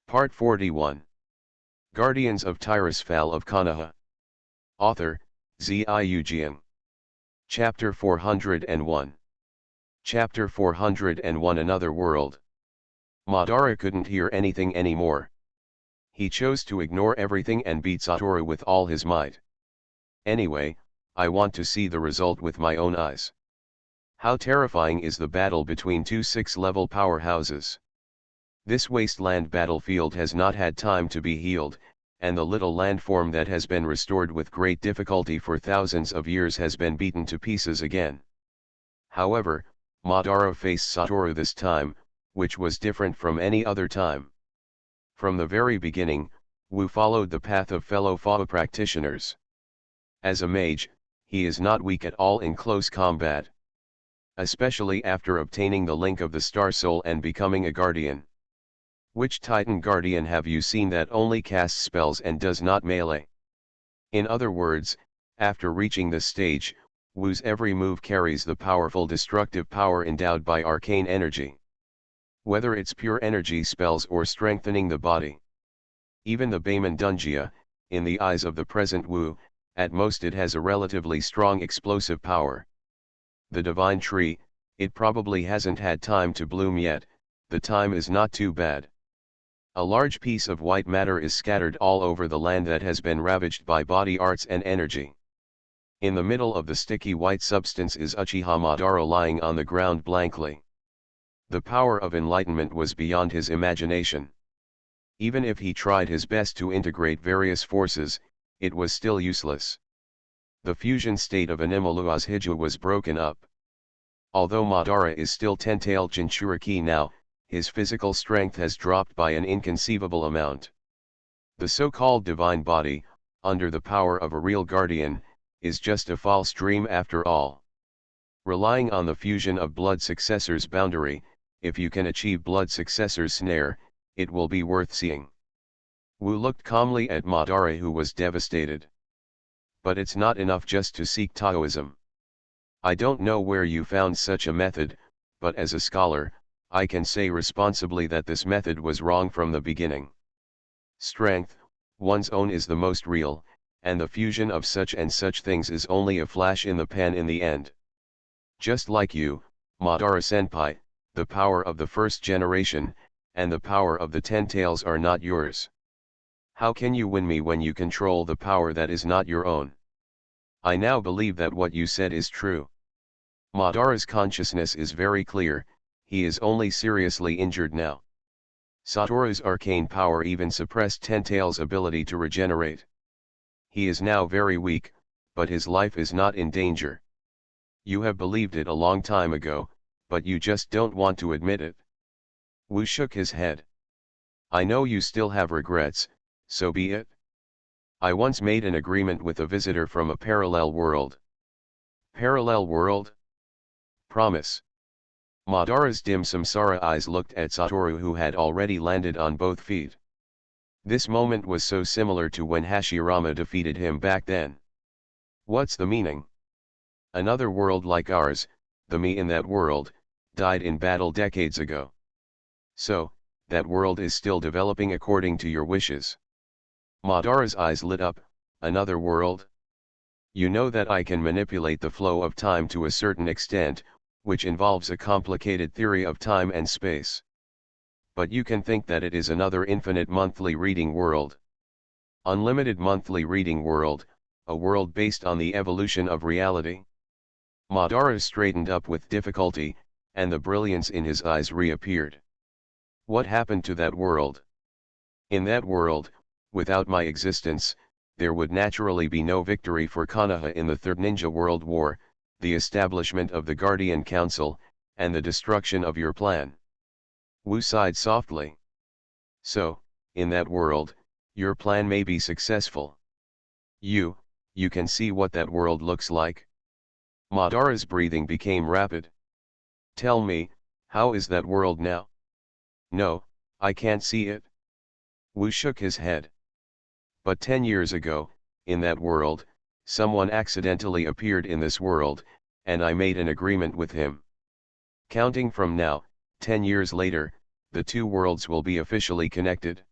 Part 41. Guardians of Tirisfal of Konoha. Author, Ziujian. Chapter 401. Chapter 401 Another World. Madara couldn't hear anything anymore. He chose to ignore everything and beat Satoru with all his might. Anyway, I want to see the result with my own eyes. How terrifying is the battle between two 6-level powerhouses. This wasteland battlefield has not had time to be healed, and the little landform that has been restored with great difficulty for thousands of years has been beaten to pieces again. However, Madara faced Satoru this time, which was different from any other time. From the very beginning, Wu followed the path of fellow Fa practitioners. As a mage, he is not weak at all in close combat. Especially after obtaining the link of the Star Soul and becoming a guardian. Which Titan Guardian have you seen that only casts spells and does not melee? In other words, after reaching this stage, Wu's every move carries the powerful destructive power endowed by arcane energy. Whether it's pure energy spells or strengthening the body. Even the Bayman Dungia, in the eyes of the present Wu, at most it has a relatively strong explosive power. The Divine Tree, it probably hasn't had time to bloom yet, the time is not too bad. A large piece of white matter is scattered all over the land that has been ravaged by body arts and energy. In the middle of the sticky white substance is Uchiha Madara lying on the ground blankly. The power of enlightenment was beyond his imagination. Even if he tried his best to integrate various forces, it was still useless. The fusion state of Animalua's Hiju was broken up. Although Madara is still ten-tailed Jinchuriki now, his physical strength has dropped by an inconceivable amount. The so-called divine body, under the power of a real guardian, is just a false dream after all. Relying on the fusion of blood successor's boundary, if you can achieve blood successor's snare, it will be worth seeing. Wu looked calmly at Madara, who was devastated. But it's not enough just to seek Taoism. I don't know where you found such a method, but as a scholar, I can say responsibly that this method was wrong from the beginning. Strength, one's own, is the most real, and the fusion of such and such things is only a flash in the pan in the end. Just like you, Madara-senpai, the power of the first generation, and the power of the Ten Tails are not yours. How can you win me when you control the power that is not your own? I now believe that what you said is true. Madara's consciousness is very clear, he is only seriously injured now. Satoru's arcane power even suppressed Ten Tails' ability to regenerate. He is now very weak, but his life is not in danger. You have believed it a long time ago, but you just don't want to admit it. Wu shook his head. I know you still have regrets, so be it. I once made an agreement with a visitor from a parallel world. Parallel world? Promise. Madara's dim samsara eyes looked at Satoru, who had already landed on both feet. This moment was so similar to when Hashirama defeated him back then. What's the meaning? Another world like ours, the me in that world, died in battle decades ago. So, that world is still developing according to your wishes. Madara's eyes lit up. Another world? You know that I can manipulate the flow of time to a certain extent, which involves a complicated theory of time and space. But you can think that it is another infinite monthly reading world. Unlimited monthly reading world, a world based on the evolution of reality. Madara straightened up with difficulty, and the brilliance in his eyes reappeared. What happened to that world? In that world, without my existence, there would naturally be no victory for Konoha in the Third Ninja World War, the establishment of the Guardian Council, and the destruction of your plan. Wu sighed softly. So, in that world, your plan may be successful. You can see what that world looks like? Madara's breathing became rapid. Tell me, how is that world now? No, I can't see it. Wu shook his head. But 10 years ago, in that world, someone accidentally appeared in this world, and I made an agreement with him. Counting from now, 10 years later, the two worlds will be officially connected.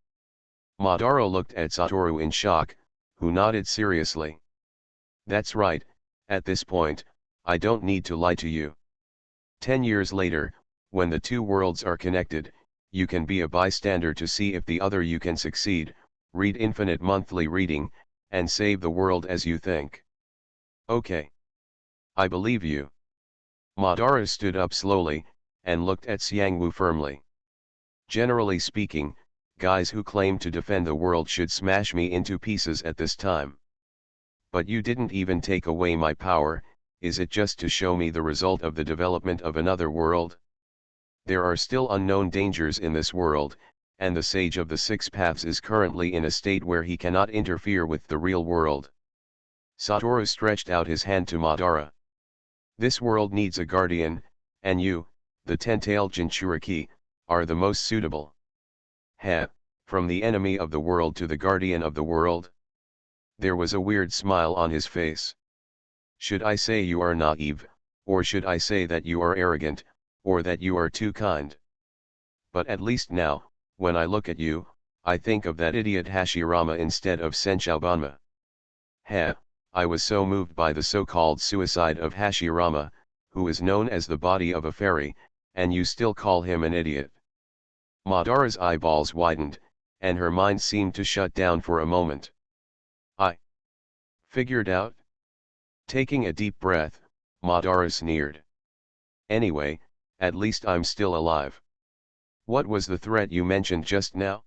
Madara looked at Satoru in shock, who nodded seriously. That's right, at this point, I don't need to lie to you. 10 years later, when the two worlds are connected, you can be a bystander to see if the other you can succeed, read infinite monthly reading, and save the world as you think. Okay. I believe you. Madara stood up slowly, and looked at Xiangwu firmly. Generally speaking, guys who claim to defend the world should smash me into pieces at this time. But you didn't even take away my power, is it just to show me the result of the development of another world? There are still unknown dangers in this world, and the Sage of the Six Paths is currently in a state where he cannot interfere with the real world. Satoru stretched out his hand to Madara. This world needs a guardian, and you, the ten-tailed Jinchuriki, are the most suitable. Heh, from the enemy of the world to the guardian of the world? There was a weird smile on his face. Should I say you are naive, or should I say that you are arrogant, or that you are too kind? But at least now, when I look at you, I think of that idiot Hashirama instead of Senshoubanma. Heh, I was so moved by the so-called suicide of Hashirama, who is known as the body of a fairy, and you still call him an idiot. Madara's eyeballs widened, and her mind seemed to shut down for a moment. I figured out? Taking a deep breath, Madara sneered. Anyway, at least I'm still alive. What was the threat you mentioned just now?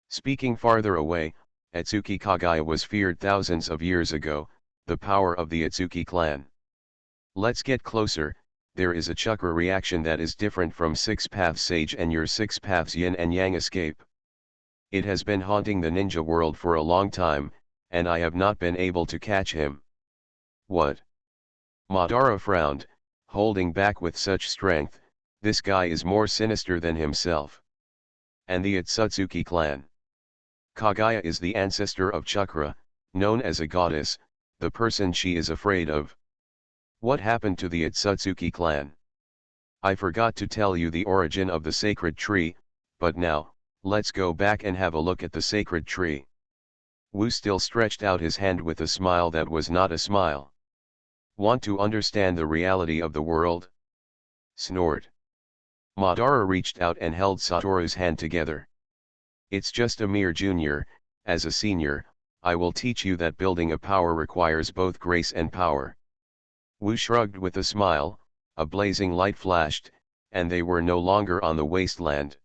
Speaking farther away, Atsuki Kagaya was feared thousands of years ago, the power of the Atsuki clan. Let's get closer. There is a chakra reaction that is different from Six Paths Sage and your Six Paths Yin and Yang escape. It has been haunting the ninja world for a long time, and I have not been able to catch him. What? Madara frowned, holding back with such strength. This guy is more sinister than himself. And the Otsutsuki clan. Kagaya is the ancestor of Chakra, known as a goddess, the person she is afraid of. What happened to the Otsutsuki clan? I forgot to tell you the origin of the sacred tree, but now, let's go back and have a look at the sacred tree. Wu still stretched out his hand with a smile that was not a smile. Want to understand the reality of the world? Snort. Madara reached out and held Satoru's hand together. It's just a mere junior, as a senior, I will teach you that building a power requires both grace and power. Wu shrugged with a smile, a blazing light flashed, and they were no longer on the wasteland.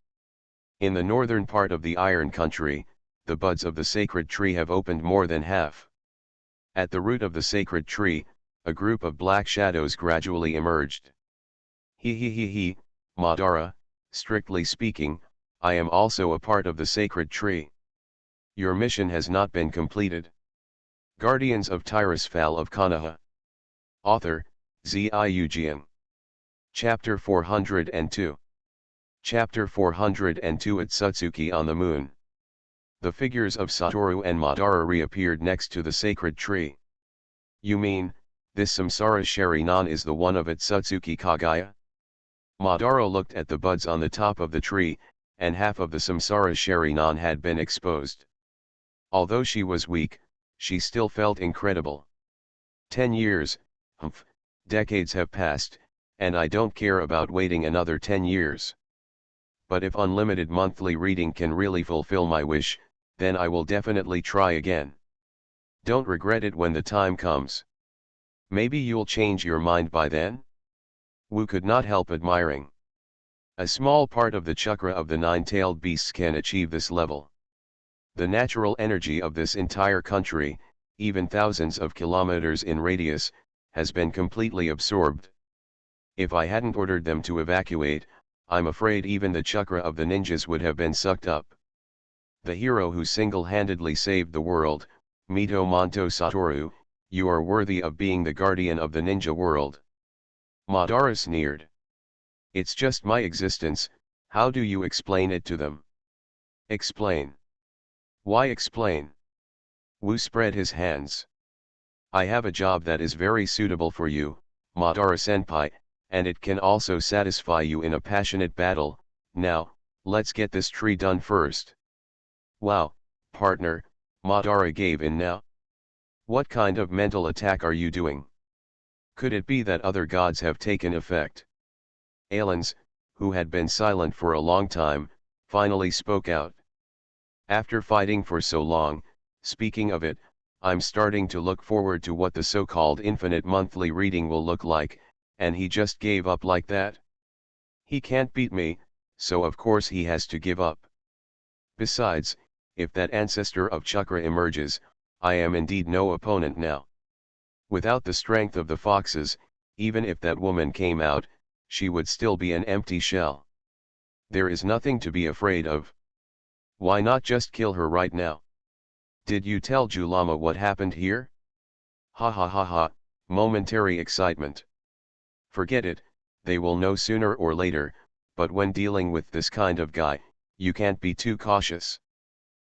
In the northern part of the Iron Country, the buds of the sacred tree have opened more than half. At the root of the sacred tree, a group of black shadows gradually emerged. He, Madara, strictly speaking, I am also a part of the sacred tree. Your mission has not been completed. Guardians of Tirisfal of Konoha. Author, Ziujian. Chapter 402. Chapter 402 Otsutsuki on the Moon. The figures of Satoru and Madara reappeared next to the sacred tree. You mean, this Samsara Sharinan is the one of Otsutsuki Kagaya? Madara looked at the buds on the top of the tree, and half of the Samsara Sharinan had been exposed. Although she was weak, she still felt incredible. 10 years, decades have passed, and I don't care about waiting another 10 years. But if unlimited monthly reading can really fulfill my wish, then I will definitely try again. Don't regret it when the time comes. Maybe you'll change your mind by then? Wu could not help admiring. A small part of the chakra of the nine-tailed beasts can achieve this level. The natural energy of this entire country, even thousands of kilometers in radius, has been completely absorbed. If I hadn't ordered them to evacuate, I'm afraid even the chakra of the ninjas would have been sucked up. The hero who single-handedly saved the world, Mito Monto Satoru, you are worthy of being the guardian of the ninja world. Madara sneered. It's just my existence, how do you explain it to them? Explain. Why explain? Wu spread his hands. I have a job that is very suitable for you, Madara-senpai, and it can also satisfy you in a passionate battle. Now, let's get this tree done first. Wow, partner, Madara gave in now. What kind of mental attack are you doing? Could it be that other gods have taken effect? Aelins, who had been silent for a long time, finally spoke out. After fighting for so long, speaking of it, I'm starting to look forward to what the so-called infinite monthly reading will look like, and he just gave up like that? He can't beat me, so of course he has to give up. Besides, if that ancestor of Chakra emerges, I am indeed no opponent now. Without the strength of the foxes, even if that woman came out, she would still be an empty shell. There is nothing to be afraid of. Why not just kill her right now? Did you tell Julama what happened here? Ha ha ha ha, momentary excitement. Forget it, they will know sooner or later, but when dealing with this kind of guy, you can't be too cautious.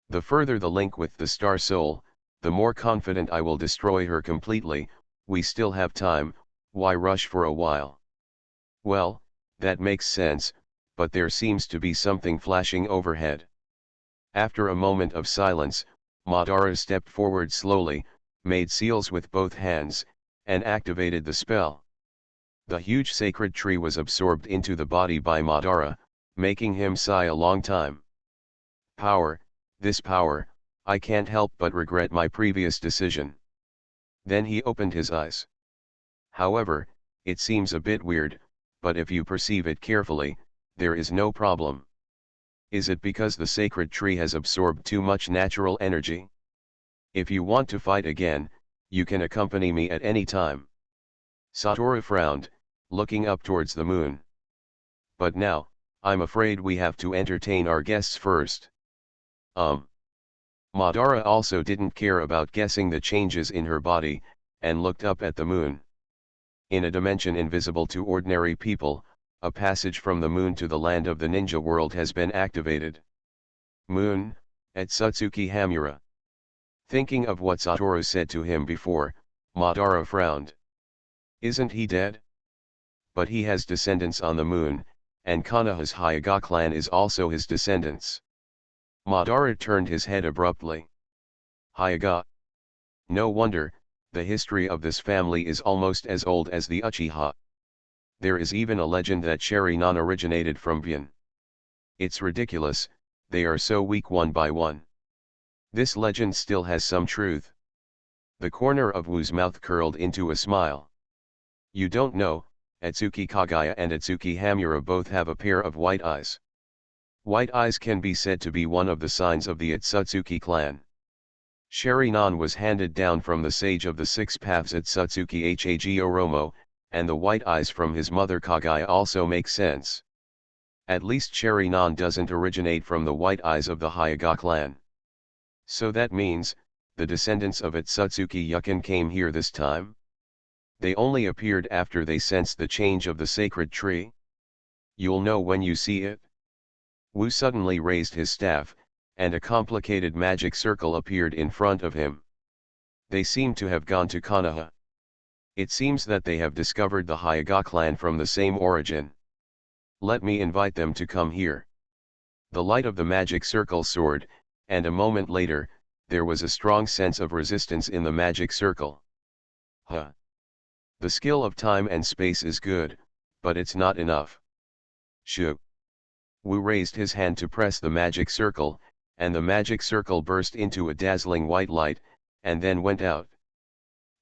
The further the link with the Star Soul, the more confident I will destroy her completely. We still have time, why rush for a while? Well, that makes sense, but there seems to be something flashing overhead. After a moment of silence, Madara stepped forward slowly, made seals with both hands, and activated the spell. The huge sacred tree was absorbed into the body by Madara, making him sigh a long time. Power, this power, I can't help but regret my previous decision. Then he opened his eyes. However, it seems a bit weird, but if you perceive it carefully, there is no problem. Is it because the sacred tree has absorbed too much natural energy? If you want to fight again, you can accompany me at any time. Satoru frowned, looking up towards the moon. But now, I'm afraid we have to entertain our guests first. Madara also didn't care about guessing the changes in her body, and looked up at the moon. In a dimension invisible to ordinary people, a passage from the moon to the land of the ninja world has been activated. Moon, at Satsuki Hamura. Thinking of what Satoru said to him before, Madara frowned. Isn't he dead? But he has descendants on the moon, and Konoha's Hyuga clan is also his descendants. Madara turned his head abruptly. Hyuga. No wonder, the history of this family is almost as old as the Uchiha. There is even a legend that Sharingan originated from Byan. It's ridiculous, they are so weak one by one. This legend still has some truth. The corner of Wu's mouth curled into a smile. You don't know, Atsuki Kagaya and Atsuki Hamura both have a pair of white eyes. White eyes can be said to be one of the signs of the Atsutsuki clan. Sharingan was handed down from the sage of the six paths Atsutsuki Hag Oromo, and the white eyes from his mother Kagaya also make sense. At least Sharingan doesn't originate from the white eyes of the Hyuga clan. So that means, the descendants of Atsutsuki Yukin came here this time? They only appeared after they sensed the change of the sacred tree? You'll know when you see it. Wu suddenly raised his staff, and a complicated magic circle appeared in front of him. They seem to have gone to Konoha. It seems that they have discovered the Hyuga clan from the same origin. Let me invite them to come here. The light of the magic circle soared, and a moment later, there was a strong sense of resistance in the magic circle. Huh. The skill of time and space is good, but it's not enough. Shoo. Wu raised his hand to press the magic circle, and the magic circle burst into a dazzling white light, and then went out.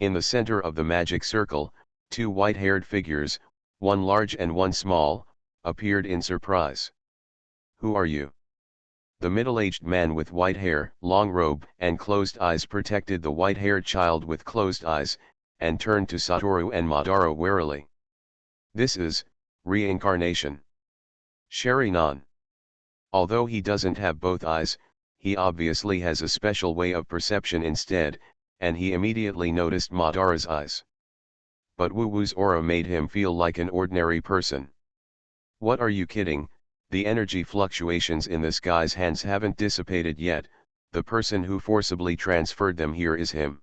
In the center of the magic circle, two white-haired figures, one large and one small, appeared in surprise. Who are you? The middle-aged man with white hair, long robe, and closed eyes protected the white-haired child with closed eyes, and turned to Satoru and Madara warily. This is reincarnation. Sharingan. Although he doesn't have both eyes, he obviously has a special way of perception instead, and he immediately noticed Madara's eyes. But Wu-Wu's aura made him feel like an ordinary person. What are you kidding? The energy fluctuations in this guy's hands haven't dissipated yet, the person who forcibly transferred them here is him.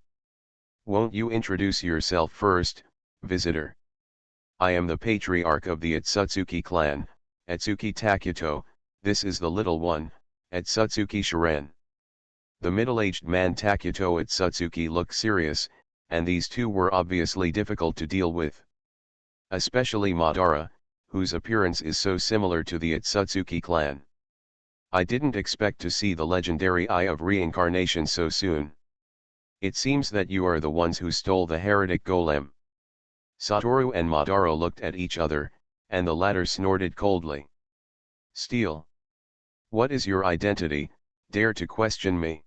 Won't you introduce yourself first, visitor? I am the patriarch of the Atsutsuki clan, Atsuki Takuto, this is the little one, Atsutsuki Shiren. The middle-aged man Takuto Itsutsuki looked serious, and these two were obviously difficult to deal with. Especially Madara, whose appearance is so similar to the Itsutsuki clan. I didn't expect to see the legendary Eye of Reincarnation so soon. It seems that you are the ones who stole the heretic golem. Satoru and Madara looked at each other, and the latter snorted coldly. Steal? What is your identity, dare to question me?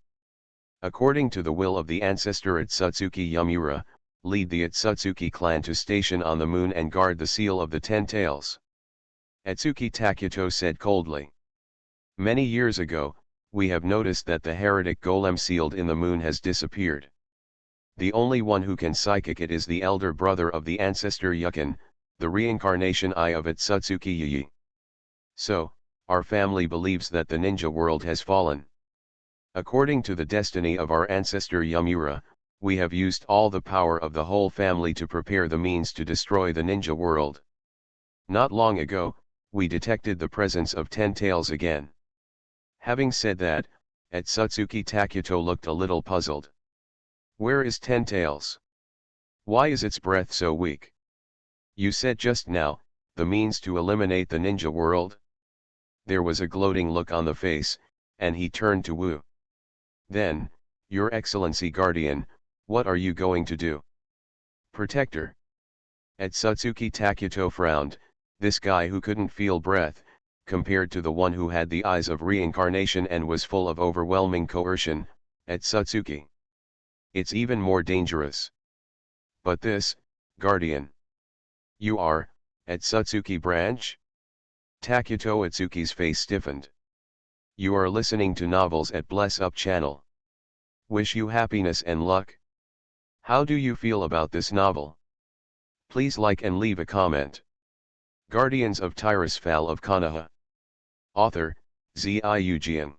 According to the will of the ancestor Itsutsuki Yamura, lead the Itsutsuki clan to station on the moon and guard the seal of the 10 tails. Atsuki Takuto said coldly. Many years ago, we have noticed that the heretic golem sealed in the moon has disappeared. The only one who can psychic it is the elder brother of the ancestor Yukin, the reincarnation Eye of Itsutsuki Yi. So, our family believes that the ninja world has fallen. According to the destiny of our ancestor Yamura, we have used all the power of the whole family to prepare the means to destroy the ninja world. Not long ago, we detected the presence of 10 tails again. Having said that, Itsutsuki Takuto looked a little puzzled. Where is 10 tails? Why is its breath so weak? You said just now, the means to eliminate the ninja world? There was a gloating look on the face, and he turned to Wu. Then, Your Excellency Guardian, what are you going to do? Protector. Itsutsuki Takuto frowned. This guy who couldn't feel breath, compared to the one who had the eyes of reincarnation and was full of overwhelming coercion, Itsutsuki. It's even more dangerous. But this, Guardian. You are, Itsutsuki branch? Takuto Itsuki's face stiffened. You are listening to novels at Bless Up channel. Wish you happiness and luck. How do you feel about this novel? Please like and leave a comment. Guardians of Tirisfal of Konoha. Author, Ziujian.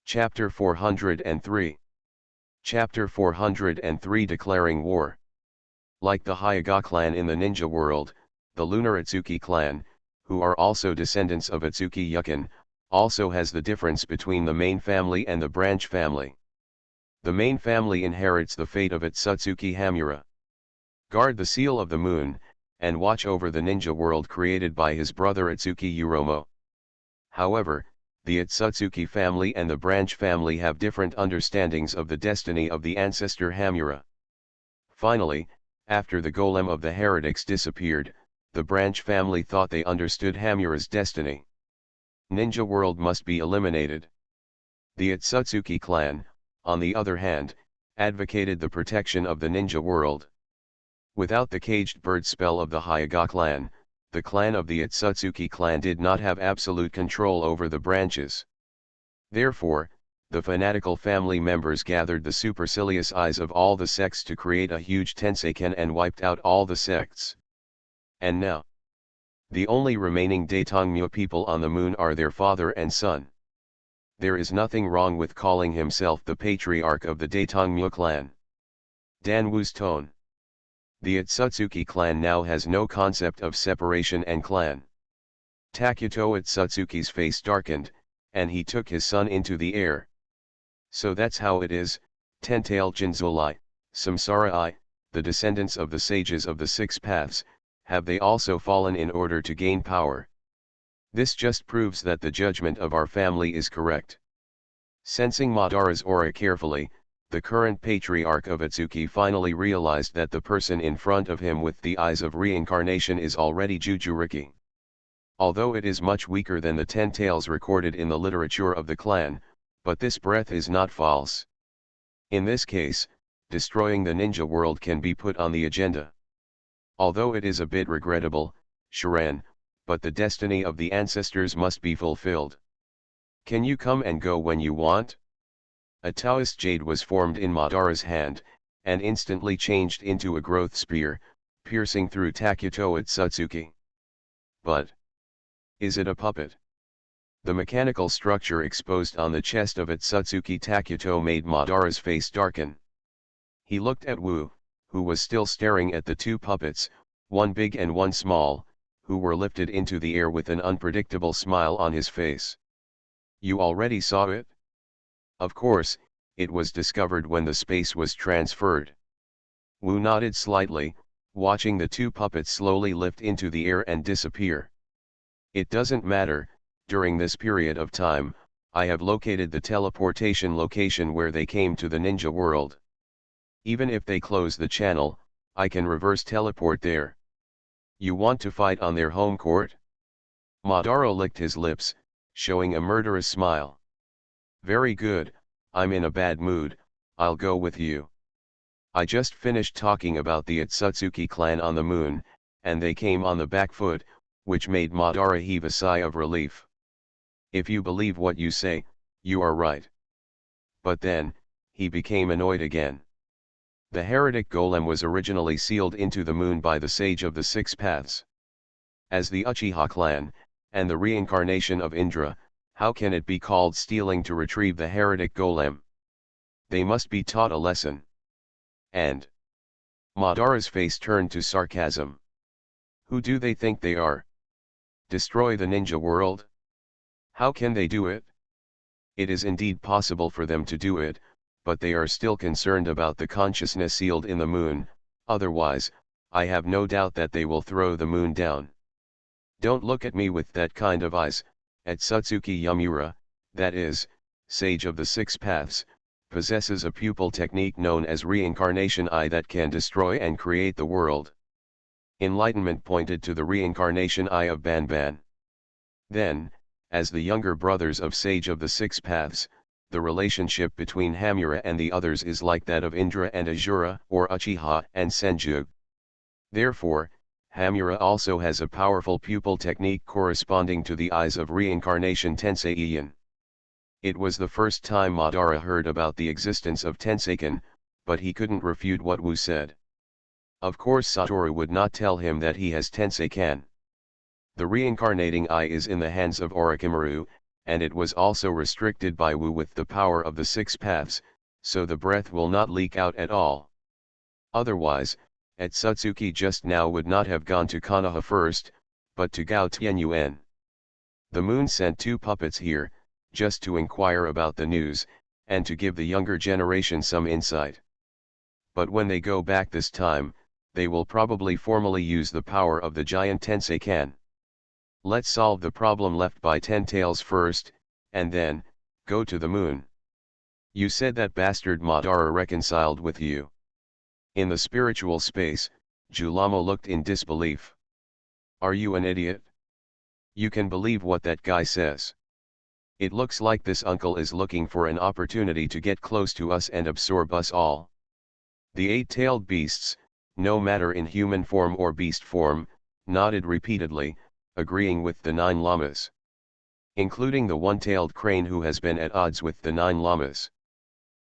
Chapter 403. Chapter 403 Declaring War. Like the Hyuga clan in the ninja world, the Lunar Itsuki clan, who are also descendants of Itsuki Yukin, also has the difference between the main family and the branch family. The main family inherits the fate of Itsutsuki Hamura. Guard the seal of the moon, and watch over the ninja world created by his brother Itsuki Uromo. However, the Itsutsuki family and the branch family have different understandings of the destiny of the ancestor Hamura. Finally, after the golem of the heretics disappeared, the branch family thought they understood Hamura's destiny. Ninja world must be eliminated. The Itsutsuki clan, on the other hand, advocated the protection of the ninja world. Without the caged bird spell of the Hyuga clan, the clan of the Itsutsuki clan did not have absolute control over the branches. Therefore, the fanatical family members gathered the supercilious eyes of all the sects to create a huge Tenseiken and wiped out all the sects. And now, the only remaining Daitongmyo people on the moon are their father and son. There is nothing wrong with calling himself the patriarch of the Daitongmyo clan. Dan Wu's tone. The Itsutsuki clan now has no concept of separation and clan. Takuto Itsutsuki's face darkened, and he took his son into the air. So that's how it is, Ten-tail Jinzolai, Samsara-I, the descendants of the sages of the six paths, have they also fallen in order to gain power? This just proves that the judgment of our family is correct. Sensing Madara's aura carefully, the current patriarch of Itsuki finally realized that the person in front of him with the eyes of reincarnation is already Jujuriki. Although it is much weaker than the 10 tails recorded in the literature of the clan, but this breath is not false. In this case, destroying the ninja world can be put on the agenda. Although it is a bit regrettable, Sharan, but the destiny of the ancestors must be fulfilled. Can you come and go when you want? A Taoist jade was formed in Madara's hand, and instantly changed into a growth spear, piercing through Takuto Itsutsuki. But is it a puppet? The mechanical structure exposed on the chest of Itsutsuki Takuto made Madara's face darken. He looked at Wu, who was still staring at the two puppets, one big and one small, who were lifted into the air with an unpredictable smile on his face. You already saw it? Of course, it was discovered when the space was transferred. Wu nodded slightly, watching the two puppets slowly lift into the air and disappear. It doesn't matter, during this period of time, I have located the teleportation location where they came to the ninja world. Even if they close the channel, I can reverse teleport there. You want to fight on their home court? Madara licked his lips, showing a murderous smile. Very good, I'm in a bad mood, I'll go with you. I just finished talking about the Otsutsuki clan on the moon, and they came on the back foot, which made Madara heave a sigh of relief. If you believe what you say, you are right. But then, he became annoyed again. The heretic golem was originally sealed into the moon by the Sage of the Six Paths. As the Uchiha clan, and the reincarnation of Indra, how can it be called stealing to retrieve the heretic golem? They must be taught a lesson. And Madara's face turned to sarcasm. Who do they think they are? Destroy the ninja world? How can they do it? It is indeed possible for them to do it, but they are still concerned about the consciousness sealed in the moon, otherwise, I have no doubt that they will throw the moon down. Don't look at me with that kind of eyes, Otsutsuki Yamura, that is, Sage of the Six Paths, possesses a pupil technique known as reincarnation eye that can destroy and create the world. Enlightenment pointed to the reincarnation eye of Banban. Then, as the younger brothers of Sage of the Six Paths, the relationship between Hamura and the others is like that of Indra and Asura, or Uchiha and Senju. Therefore, Hamura also has a powerful pupil technique corresponding to the eyes of reincarnation Tenseiyan. It was the first time Madara heard about the existence of Tenseikan, but he couldn't refute what Wu said. Of course Satoru would not tell him that he has Tenseikan. The reincarnating eye is in the hands of Orochimaru, and it was also restricted by Wu with the power of the Six Paths, so the breath will not leak out at all. Otherwise, Otsutsuki just now would not have gone to Konoha first, but to Gao Tianyuan. The moon sent two puppets here, just to inquire about the news, and to give the younger generation some insight. But when they go back this time, they will probably formally use the power of the giant Tenseikan. Let's solve the problem left by Ten Tails first, and then, go to the moon. You said that bastard Madara reconciled with you. In the spiritual space, Julamo looked in disbelief. Are you an idiot? You can believe what that guy says. It looks like this uncle is looking for an opportunity to get close to us and absorb us all. The eight-tailed beasts, no matter in human form or beast form, nodded repeatedly, agreeing with the 9 lamas. Including the one-tailed crane who has been at odds with the 9 lamas.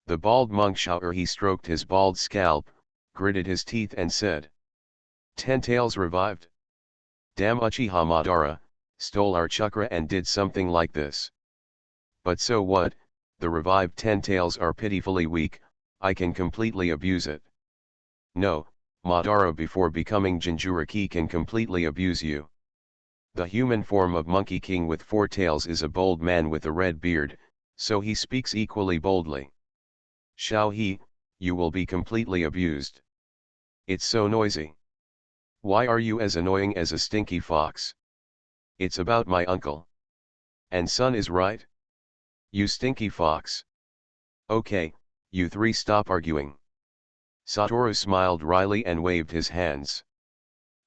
The bald monk he stroked his bald scalp, gritted his teeth and said. 10 Tails revived. Damn Uchiha Madara, stole our chakra and did something like this. But so what, the revived 10 Tails are pitifully weak, I can completely abuse it. No, Madara before becoming Jinchuriki can completely abuse you. The human form of Monkey King with 4 tails is a bold man with a red beard, so he speaks equally boldly. Shao He, you will be completely abused. It's so noisy. Why are you as annoying as a stinky fox? It's about my uncle. And son is right? You stinky fox. Okay, you three stop arguing. Satoru smiled wryly and waved his hands.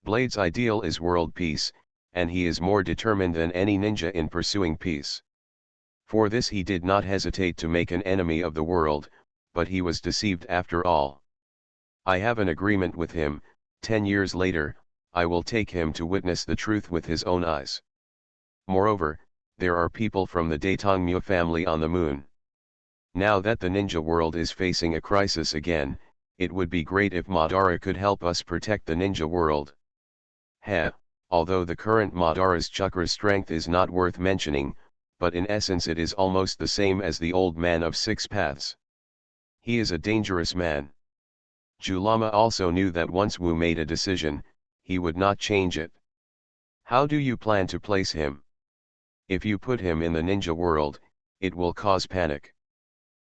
Blade's ideal is world peace, and he is more determined than any ninja in pursuing peace. For this he did not hesitate to make an enemy of the world, but he was deceived after all. I have an agreement with him, 10 years later, I will take him to witness the truth with his own eyes. Moreover, there are people from the Daitongmu family on the moon. Now that the ninja world is facing a crisis again, it would be great if Madara could help us protect the ninja world. Heh. Although the current Madara's chakra strength is not worth mentioning, but in essence it is almost the same as the old man of 6 paths. He is a dangerous man. Julama also knew that once Wu made a decision, he would not change it. How do you plan to place him? If you put him in the ninja world, it will cause panic.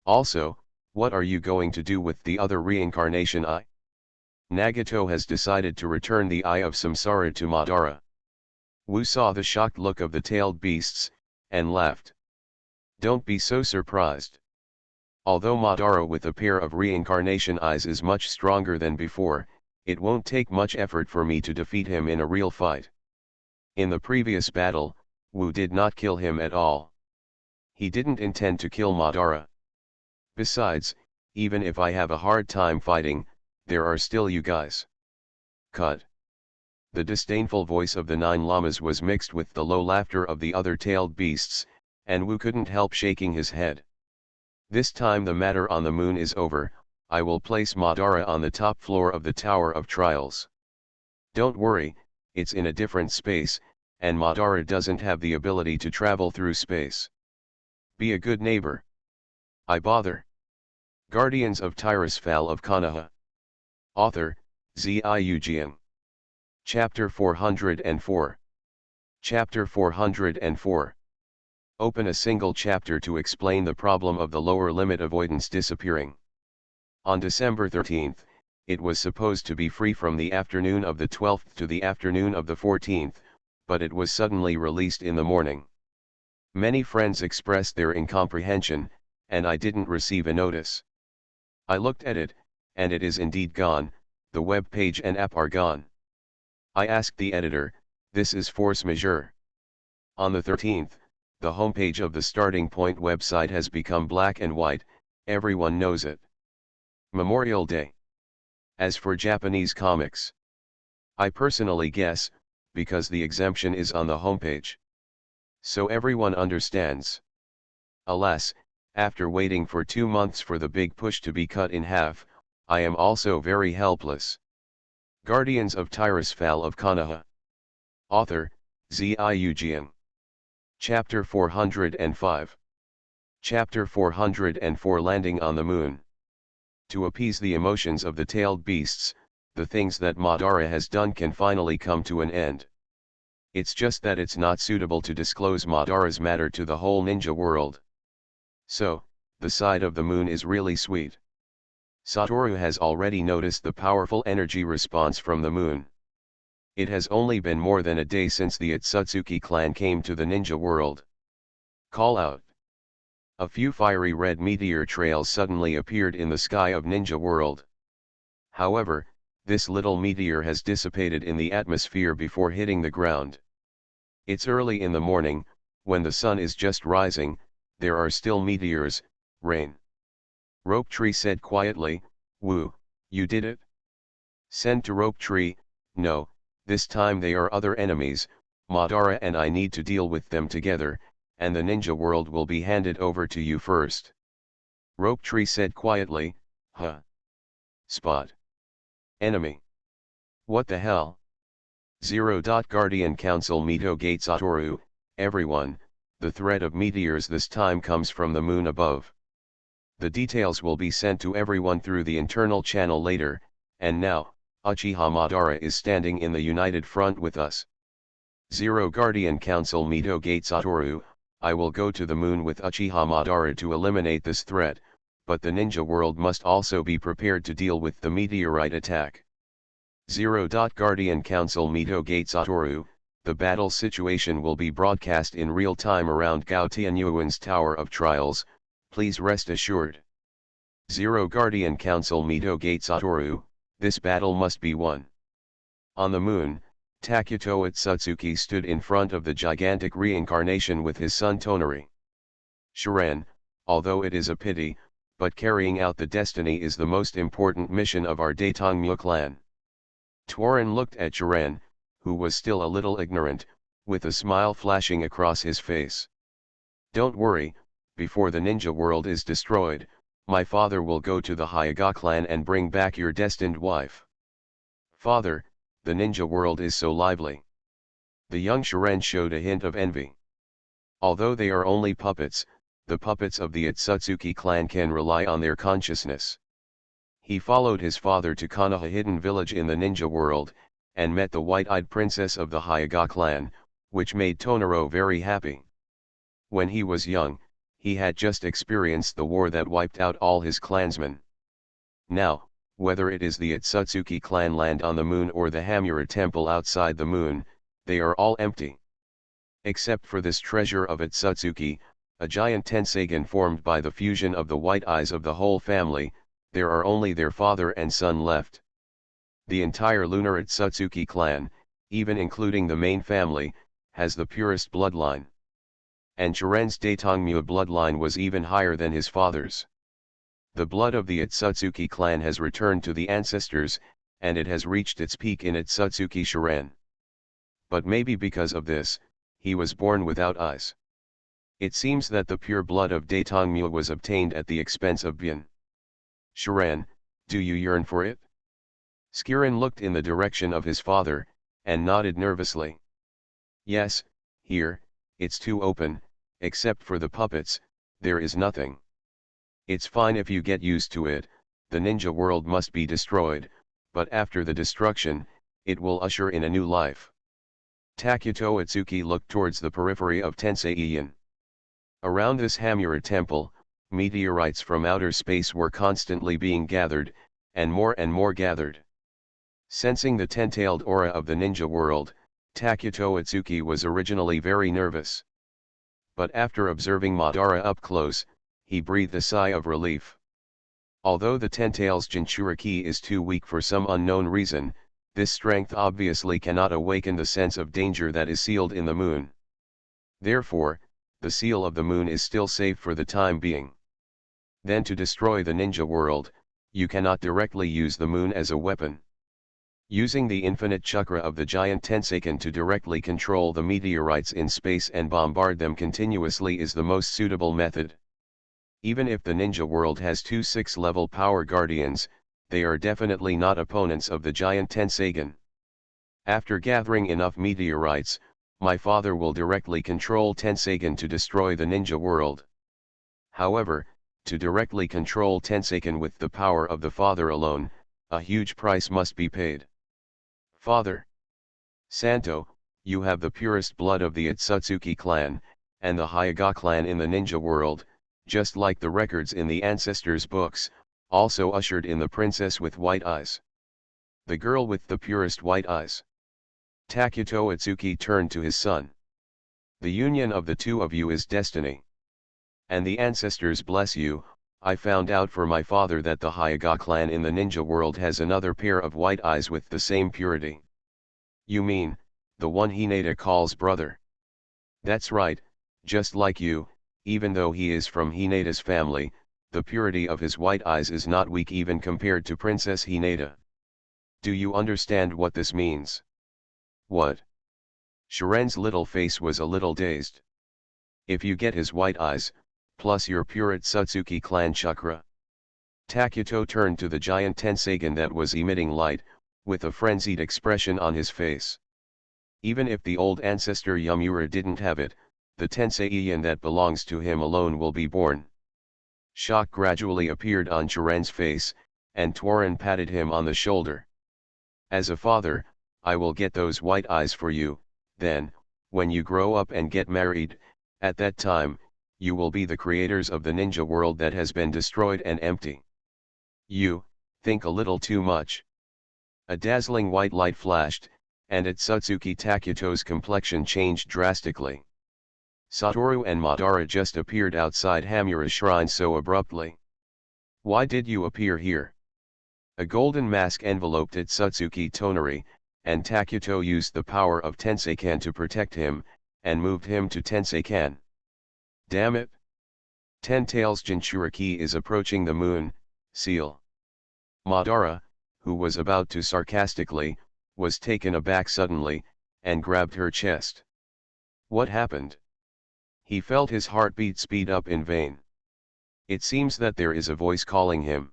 Also, What are you going to do with the other reincarnation eye? Nagato has decided to return the eye of Samsara to Madara. Wu saw the shocked look of the tailed beasts, and laughed. Don't be so surprised. Although Madara with a pair of reincarnation eyes is much stronger than before, it won't take much effort for me to defeat him in a real fight. In the previous battle, Wu did not kill him at all. He didn't intend to kill Madara. Besides, even if I have a hard time fighting, there are still you guys. Cut. The disdainful voice of the 9 llamas was mixed with the low laughter of the other tailed beasts, and Wu couldn't help shaking his head. This time the matter on the moon is over. I will place Madara on the top floor of the Tower of Trials. Don't worry, it's in a different space, and Madara doesn't have the ability to travel through space. Be a good neighbor. I bother. Guardians of Tirisfal of Konoha. Author, Ziujian. Chapter 404. Chapter 404. Open a single chapter to explain the problem of the lower limit avoidance disappearing. On December 13th, it was supposed to be free from the afternoon of the 12th to the afternoon of the 14th, but it was suddenly released in the morning. Many friends expressed their incomprehension, and I didn't receive a notice. I looked at it, and it is indeed gone. The web page and app are gone. I asked the editor, this is force majeure. On the 13th, the homepage of the Starting Point website has become black and white, everyone knows it. Memorial Day. As for Japanese comics, I personally guess, because the exemption is on the homepage. So everyone understands. Alas, after waiting for 2 months for the big push to be cut in half, I am also very helpless. Guardians of Tirisfal of Konoha. Author, Ziujian. Chapter 405. Chapter 404 Landing on the Moon. To appease the emotions of the tailed beasts, the things that Madara has done can finally come to an end. It's just that it's not suitable to disclose Madara's matter to the whole ninja world. So, the side of the moon is really sweet. Satoru has already noticed the powerful energy response from the moon. It has only been more than a day since the Otsutsuki clan came to the ninja world. Call out. A few fiery red meteor trails suddenly appeared in the sky of ninja world. However, this little meteor has dissipated in the atmosphere before hitting the ground. It's early in the morning, when the sun is just rising, there are still meteors, rain. Rope Tree said quietly, Wu, you did it? Send to Rope Tree, no, this time they are other enemies, Madara and I need to deal with them together, and the ninja world will be handed over to you first. Rope Tree said quietly, huh? Spot. Enemy. What the hell? 0. Guardian Council Mito Gate Satoru, everyone, the threat of meteors this time comes from the moon above. The details will be sent to everyone through the internal channel later, and now, Uchiha Madara is standing in the united front with us. 0. Guardian Council Mito Gate Satoru, I will go to the moon with Uchiha Madara to eliminate this threat, but the ninja world must also be prepared to deal with the meteorite attack. 0. Guardian Council Mito Gate Satoru, the battle situation will be broadcast in real time around Gao Tianyuan's Tower of Trials, please rest assured. 0. Guardian Council Mito Gate Satoru, this battle must be won. On the moon, Takuto Otsutsuki stood in front of the gigantic reincarnation with his son Tonari. Shiren, although it is a pity, but carrying out the destiny is the most important mission of our Daitongmu clan. Torin looked at Shiren, who was still a little ignorant, with a smile flashing across his face. Don't worry, before the ninja world is destroyed, my father will go to the Hyuga clan and bring back your destined wife. Father, the ninja world is so lively. The young Shiren showed a hint of envy. Although they are only puppets, the puppets of the Otsutsuki clan can rely on their consciousness. He followed his father to Konoha hidden village in the ninja world, and met the white-eyed princess of the Hyuga clan, which made Tonaro very happy. When he was young, He had just experienced the war that wiped out all his clansmen. Now, whether it is the Otsutsuki clan land on the moon or the Hamura temple outside the moon, they are all empty. Except for this treasure of Otsutsuki, a giant Tenseigan formed by the fusion of the white eyes of the whole family, there are only their father and son left. The entire lunar Otsutsuki clan, even including the main family, has the purest bloodline. And Chiren's Daitongmyu bloodline was even higher than his father's. The blood of the Otsutsuki clan has returned to the ancestors, and it has reached its peak in Otsutsuki Chiren. But maybe because of this, he was born without eyes. It seems that the pure blood of Daitongmyu was obtained at the expense of Bin. Chiren, do you yearn for it? Skirin looked in the direction of his father, and nodded nervously. Yes, here, it's too open, except for the puppets, there is nothing. It's fine if you get used to it, the ninja world must be destroyed, but after the destruction, it will usher in a new life. Takuto Atsuki looked towards the periphery of Tenseiyan. Around this Hamura temple, meteorites from outer space were constantly being gathered, and more gathered. Sensing the ten-tailed aura of the ninja world, Takuto Atsuki was originally very nervous. But after observing Madara up close, he breathed a sigh of relief. Although the ten-tails Jinchuriki is too weak for some unknown reason, this strength obviously cannot awaken the sense of danger that is sealed in the moon. Therefore, the seal of the moon is still safe for the time being. Then to destroy the ninja world, you cannot directly use the moon as a weapon. Using the infinite chakra of the giant Tenseikan to directly control the meteorites in space and bombard them continuously is the most suitable method. Even if the ninja world has two 6th-level power guardians, they are definitely not opponents of the giant Tenseigan. After gathering enough meteorites, my father will directly control Tenseigan to destroy the ninja world. However, to directly control Tenseigan with the power of the father alone, a huge price must be paid. Father Santo, you have the purest blood of the Otsutsuki clan, and the Hyuga clan in the ninja world, just like the records in the ancestors' books, also ushered in the princess with white eyes. The girl with the purest white eyes. Takuto Atsuki turned to his son. The union of the two of you is destiny. And the ancestors bless you. I found out for my father that the Hyuga clan in the ninja world has another pair of white eyes with the same purity. You mean, the one Hinata calls brother? That's right, just like you, even though he is from Hinata's family, the purity of his white eyes is not weak even compared to Princess Hinata. Do you understand what this means? What? Shiren's little face was a little dazed. If you get his white eyes, plus your pure Otsutsuki clan chakra. Takuto turned to the giant Tenseigan that was emitting light, with a frenzied expression on his face. Even if the old ancestor Yamura didn't have it, the Tenseigan that belongs to him alone will be born. Shock gradually appeared on Chiren's face, and Torin patted him on the shoulder. As a father, I will get those white eyes for you, then, when you grow up and get married, at that time, you will be the creators of the ninja world that has been destroyed and empty. You think a little too much. A dazzling white light flashed, and Otsutsuki Takuto's complexion changed drastically. Satoru and Madara just appeared outside Hamura's shrine so abruptly. Why did you appear here? A golden mask enveloped Otsutsuki Tonari, and Takuto used the power of Tenseikan to protect him, and moved him to Tenseikan. Damn it! Ten-Tails Jinchuriki is approaching the moon, seal. Madara, who was about to sarcastically, was taken aback suddenly, and grabbed her chest. What happened? He felt his heartbeat speed up in vain. It seems that there is a voice calling him.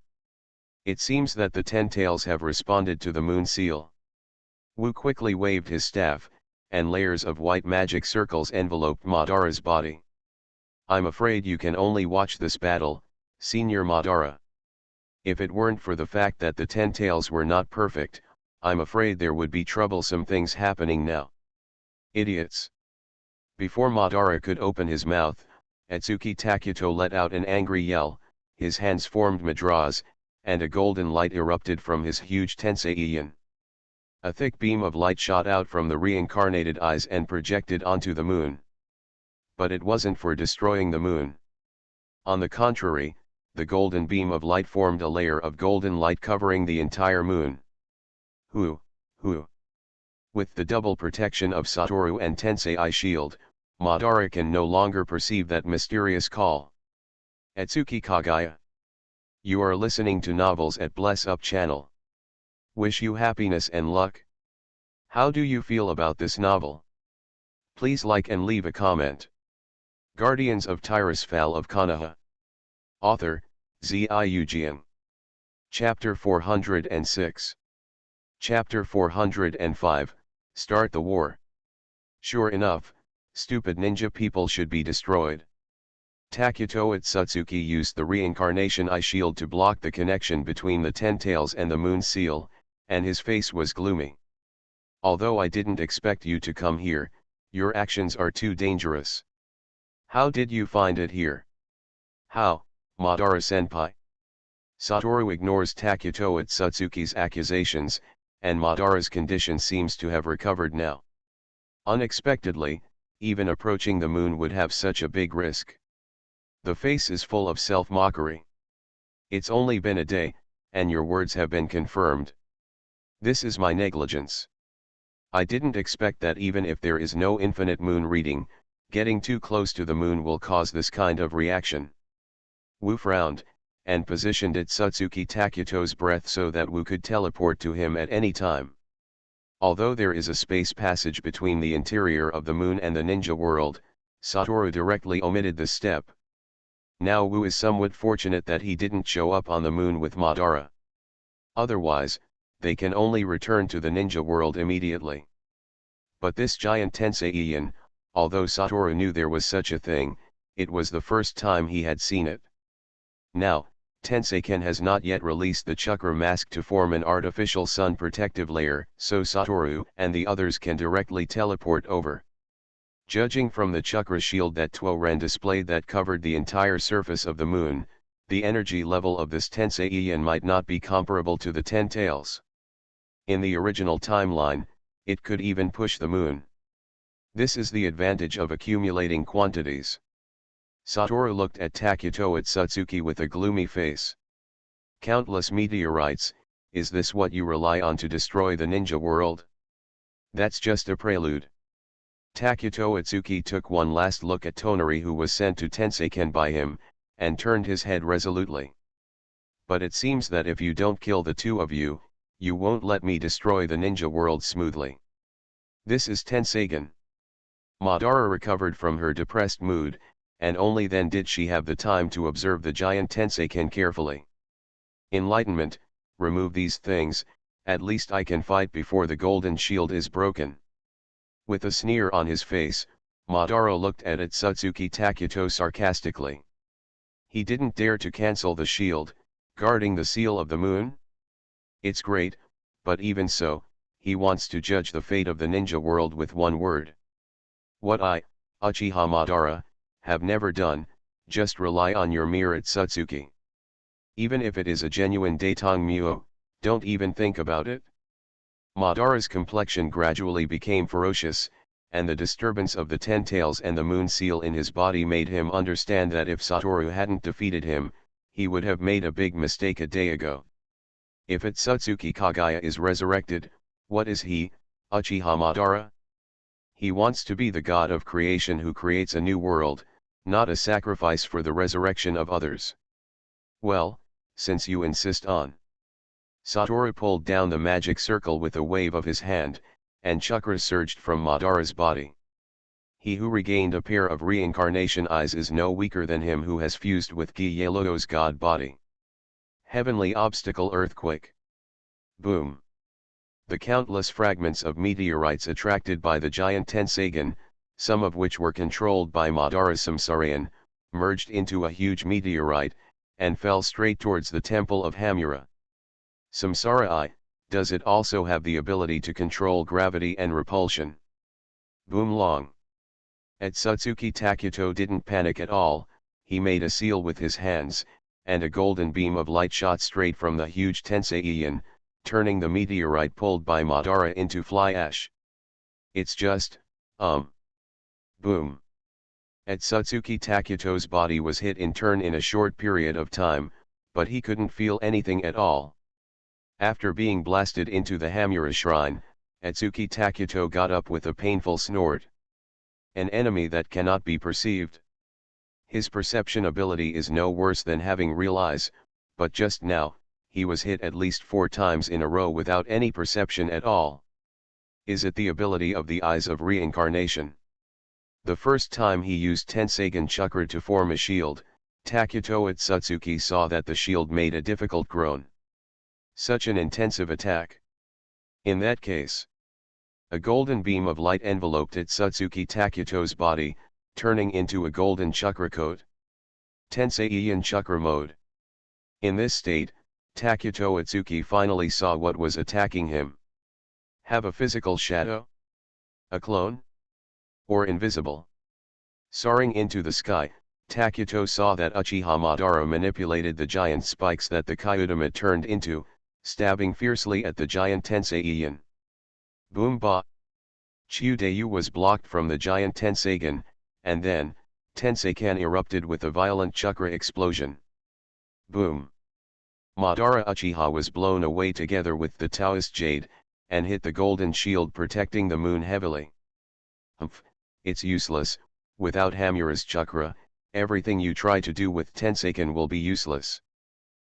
It seems that the Ten-Tails have responded to the moon seal. Wu quickly waved his staff, and layers of white magic circles enveloped Madara's body. I'm afraid you can only watch this battle, Senior Madara. If it weren't for the fact that the Ten-Tails were not perfect, I'm afraid there would be troublesome things happening now. Idiots. Before Madara could open his mouth, Atsuki Takuto let out an angry yell, his hands formed mudras, and a golden light erupted from his huge Tenseiyan. A thick beam of light shot out from the reincarnated eyes and projected onto the moon. But it wasn't for destroying the moon. On the contrary, the golden beam of light formed a layer of golden light covering the entire moon. Who? With the double protection of Satoru and Tensei shield, Madara can no longer perceive that mysterious call. Atsuki Kagaya. You are listening to Novels at Bless Up channel. Wish you happiness and luck. How do you feel about this novel? Please like and leave a comment. Guardians of Tirisfal of Konoha. Author, Ziujian. Chapter 406. Chapter 405, Start the War. Sure enough, stupid ninja people should be destroyed. Takuto Otsutsuki used the reincarnation eye shield to block the connection between the Ten Tails and the Moon Seal, and his face was gloomy. Although I didn't expect you to come here, your actions are too dangerous. How did you find it here? How, Madara-senpai? Satoru ignores Takuto Otsutsuki's accusations, and Madara's condition seems to have recovered now. Unexpectedly, even approaching the moon would have such a big risk. The face is full of self-mockery. It's only been a day, and your words have been confirmed. This is my negligence. I didn't expect that even if there is no infinite moon reading, getting too close to the moon will cause this kind of reaction. Wu frowned, and positioned Otsutsuki Takuto's breath so that Wu could teleport to him at any time. Although there is a space passage between the interior of the moon and the ninja world, Satoru directly omitted this step. Now Wu is somewhat fortunate that he didn't show up on the moon with Madara. Otherwise, they can only return to the ninja world immediately. But this giant Tenseiyan, although Satoru knew there was such a thing, it was the first time he had seen it. Now, Tenseiken has not yet released the chakra mask to form an artificial sun protective layer, so Satoru and the others can directly teleport over. Judging from the chakra shield that Tuoren displayed that covered the entire surface of the moon, the energy level of this Tenseiyan might not be comparable to the Ten Tails. In the original timeline, it could even push the moon. This is the advantage of accumulating quantities. Satoru looked at Takuto Otsutsuki with a gloomy face. Countless meteorites, is this what you rely on to destroy the ninja world? That's just a prelude. Takuto Otsutsuki took one last look at Tonari, who was sent to Tenseiken by him, and turned his head resolutely. But it seems that if you don't kill the two of you, you won't let me destroy the ninja world smoothly. This is Tenseiken. Madara recovered from her depressed mood, and only then did she have the time to observe the giant Tenseiken carefully. Enlightenment, remove these things, at least I can fight before the golden shield is broken. With a sneer on his face, Madara looked at Otsutsuki Takuto sarcastically. He didn't dare to cancel the shield, guarding the seal of the moon? It's great, but even so, he wants to judge the fate of the ninja world with one word. What I, Uchiha Madara, have never done, just rely on your mere Otsutsuki. Even if it is a genuine Datang Muo, don't even think about it. Madara's complexion gradually became ferocious, and the disturbance of the Ten Tails and the Moon Seal in his body made him understand that if Satoru hadn't defeated him, he would have made a big mistake a day ago. If Otsutsuki Kagaya is resurrected, what is he, Uchiha Madara? He wants to be the god of creation who creates a new world, not a sacrifice for the resurrection of others. Well, since you insist on. Satoru pulled down the magic circle with a wave of his hand, and chakras surged from Madara's body. He who regained a pair of reincarnation eyes is no weaker than him who has fused with Gyalogo's god body. Heavenly obstacle earthquake. Boom. The countless fragments of meteorites attracted by the giant Tenseigan, some of which were controlled by Madara's Samsarian, merged into a huge meteorite, and fell straight towards the temple of Hamura. Samsara Eye, does it also have the ability to control gravity and repulsion? Boom long. Otsutsuki Takuto didn't panic at all, he made a seal with his hands, and a golden beam of light shot straight from the huge Tenseiyan, turning the meteorite pulled by Madara into fly ash. It's just, boom. Otsutsuki Takuto's body was hit in turn in a short period of time, but he couldn't feel anything at all. After being blasted into the Hamura shrine, Otsutsuki Takuto got up with a painful snort. An enemy that cannot be perceived. His perception ability is no worse than having real eyes, but just now, he was hit at least 4 times in a row without any perception at all. Is it the ability of the eyes of reincarnation? The first time he used Tenseigan Chakra to form a shield, Takuto Otsutsuki saw that the shield made a difficult groan. Such an intensive attack. In that case, a golden beam of light enveloped Otsutsuki Takuto's body, turning into a golden chakra coat. Tenseiyan Chakra mode. In this state, Takuto Otsutsuki finally saw what was attacking him. Have a physical shadow? A clone? Or invisible? Soaring into the sky, Takuto saw that Uchiha Madara manipulated the giant spikes that the Kyudama turned into, stabbing fiercely at the giant Tenseiyan. Boom ba! Chiudayu was blocked from the giant Tenseigan, and then, Tenseikan erupted with a violent chakra explosion. Boom! Madara Uchiha was blown away together with the Taoist Jade, and hit the golden shield protecting the moon heavily. Humph, it's useless, without Hamura's chakra, everything you try to do with Tenseikan will be useless.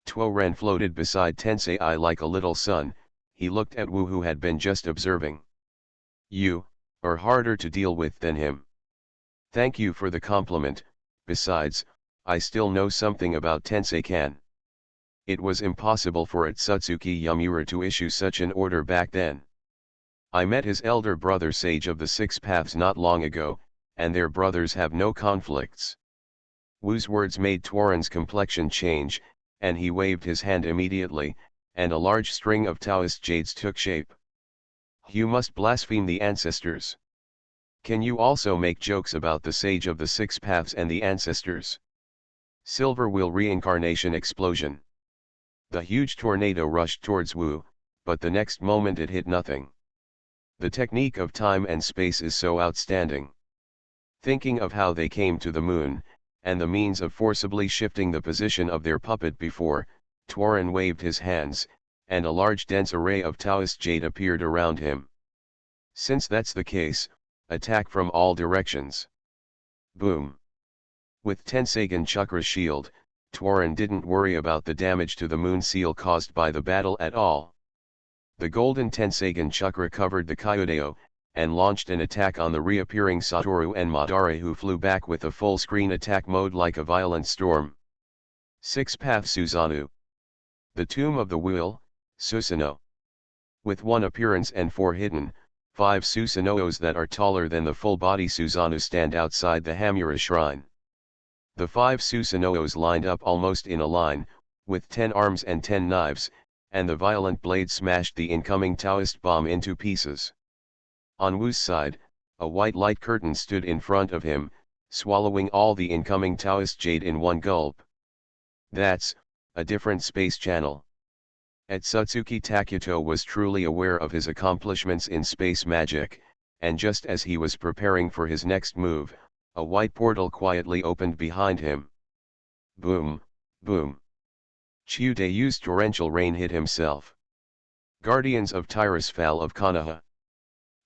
Tuoren floated beside Tensei like a little sun, he looked at Wu who had been just observing. You are harder to deal with than him. Thank you for the compliment, besides, I still know something about Tenseikan. It was impossible for Otsutsuki Yamura to issue such an order back then. I met his elder brother Sage of the Six Paths not long ago, and their brothers have no conflicts. Wu's words made Tuoren's complexion change, and he waved his hand immediately, and a large string of Taoist jades took shape. You must blaspheme the ancestors. Can you also make jokes about the Sage of the Six Paths and the ancestors? Silver Wheel Reincarnation Explosion. The huge tornado rushed towards Wu, but the next moment it hit nothing. The technique of time and space is so outstanding. Thinking of how they came to the moon, and the means of forcibly shifting the position of their puppet before, Tuoren waved his hands, and a large dense array of Taoist jade appeared around him. Since that's the case, attack from all directions. Boom! With Tenseigan Chakra shield, Tuoren didn't worry about the damage to the moon seal caused by the battle at all. The golden Tenseigan Chakra covered the Kyudeo, and launched an attack on the reappearing Satoru and Madara who flew back with a full-screen attack mode like a violent storm. Six-Path Susanoo. The Tomb of the Wheel, Susanoo. With 1 appearance and 4 hidden, 5 Susanoos that are taller than the full-body Susanoo stand outside the Hamura shrine. The 5 Susanoos lined up almost in a line, with 10 arms and 10 knives, and the violent blade smashed the incoming Taoist bomb into pieces. On Wu's side, a white light curtain stood in front of him, swallowing all the incoming Taoist jade in one gulp. That's a different space channel. Otsutsuki Takuto was truly aware of his accomplishments in space magic, and just as he was preparing for his next move, a white portal quietly opened behind him. Boom, boom. Chiudayu's torrential rain hit himself. Guardians of Tirisfal of Konoha.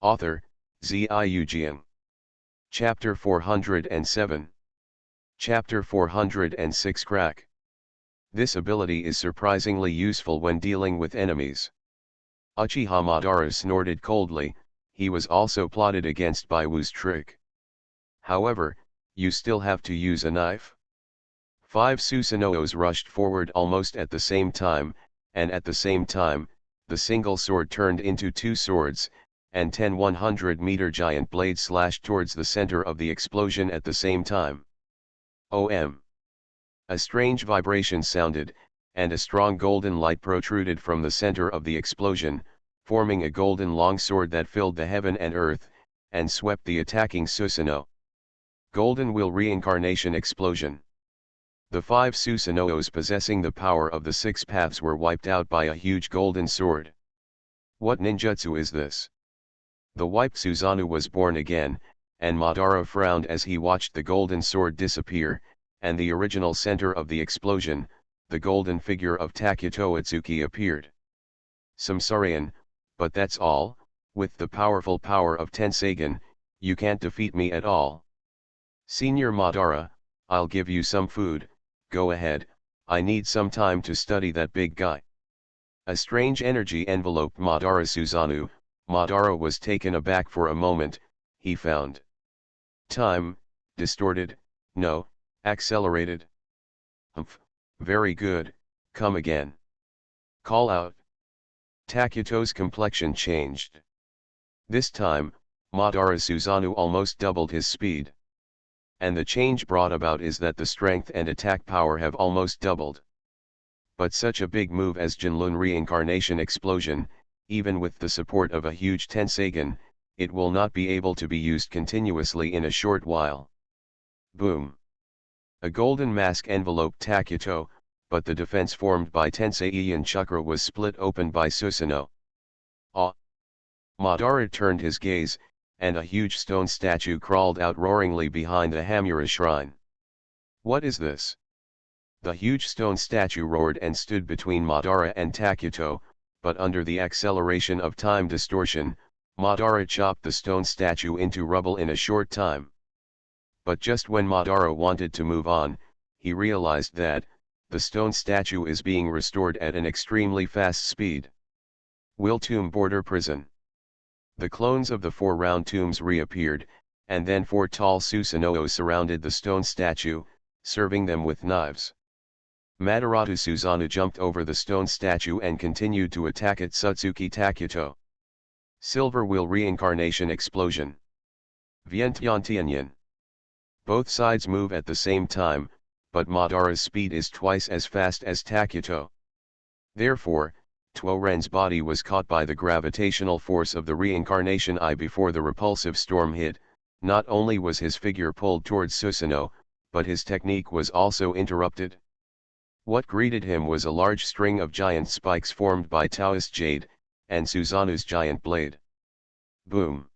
Author, Ziujian. Chapter 407. Chapter 406 Crack. This ability is surprisingly useful when dealing with enemies. Uchiha Madara snorted coldly, he was also plotted against by Wu's trick. However, you still have to use a knife. 5 Susanoos rushed forward almost at the same time, and at the same time, the single sword turned into 2 swords, and 10 100-meter giant blades slashed towards the center of the explosion at the same time. OM. A strange vibration sounded, and a strong golden light protruded from the center of the explosion, forming a golden longsword that filled the heaven and earth, and swept the attacking Susanoo. Golden Will Reincarnation Explosion. The 5 Susanos possessing the power of the 6 paths were wiped out by a huge golden sword. What ninjutsu is this? The wiped Susanoo was born again, and Madara frowned as he watched the golden sword disappear, and the original center of the explosion, the golden figure of Takuto Itsuki appeared. Samsarian, but that's all, with the powerful power of Tensagen, you can't defeat me at all. Senior Madara, I'll give you some food, go ahead, I need some time to study that big guy. A strange energy enveloped Madara Susanoo. Madara was taken aback for a moment. He found time distorted, no, accelerated. Humph, very good, come again. Call out. Takuto's complexion changed. This time, Madara Susanoo almost doubled his speed. And the change brought about is that the strength and attack power have almost doubled. But such a big move as Jinlun Reincarnation Explosion, even with the support of a huge Tensagen, it will not be able to be used continuously in a short while. Boom! A golden mask enveloped Takuto, but the defense formed by Tenseiyan Chakra was split open by Susanoo. Ah! Madara turned his gaze, and a huge stone statue crawled out roaringly behind the Hamura shrine. What is this? The huge stone statue roared and stood between Madara and Takuto, but under the acceleration of time distortion, Madara chopped the stone statue into rubble in a short time. But just when Madara wanted to move on, he realized that, the stone statue is being restored at an extremely fast speed. Will Tomb Border Prison. The clones of the 4 round tombs reappeared, and then 4 tall Susanoo surrounded the stone statue, serving them with knives. Madaratu Susanoo jumped over the stone statue and continued to attack at Satsuki Takuto. Silver Will Reincarnation Explosion. Vientiantianyan. Both sides move at the same time, but Madara's speed is twice as fast as Takuto. Therefore, Tuoren's body was caught by the gravitational force of the reincarnation eye before the repulsive storm hit. Not only was his figure pulled towards Susanoo, but his technique was also interrupted. What greeted him was a large string of giant spikes formed by Taoist jade, and Susanoo's giant blade. Boom!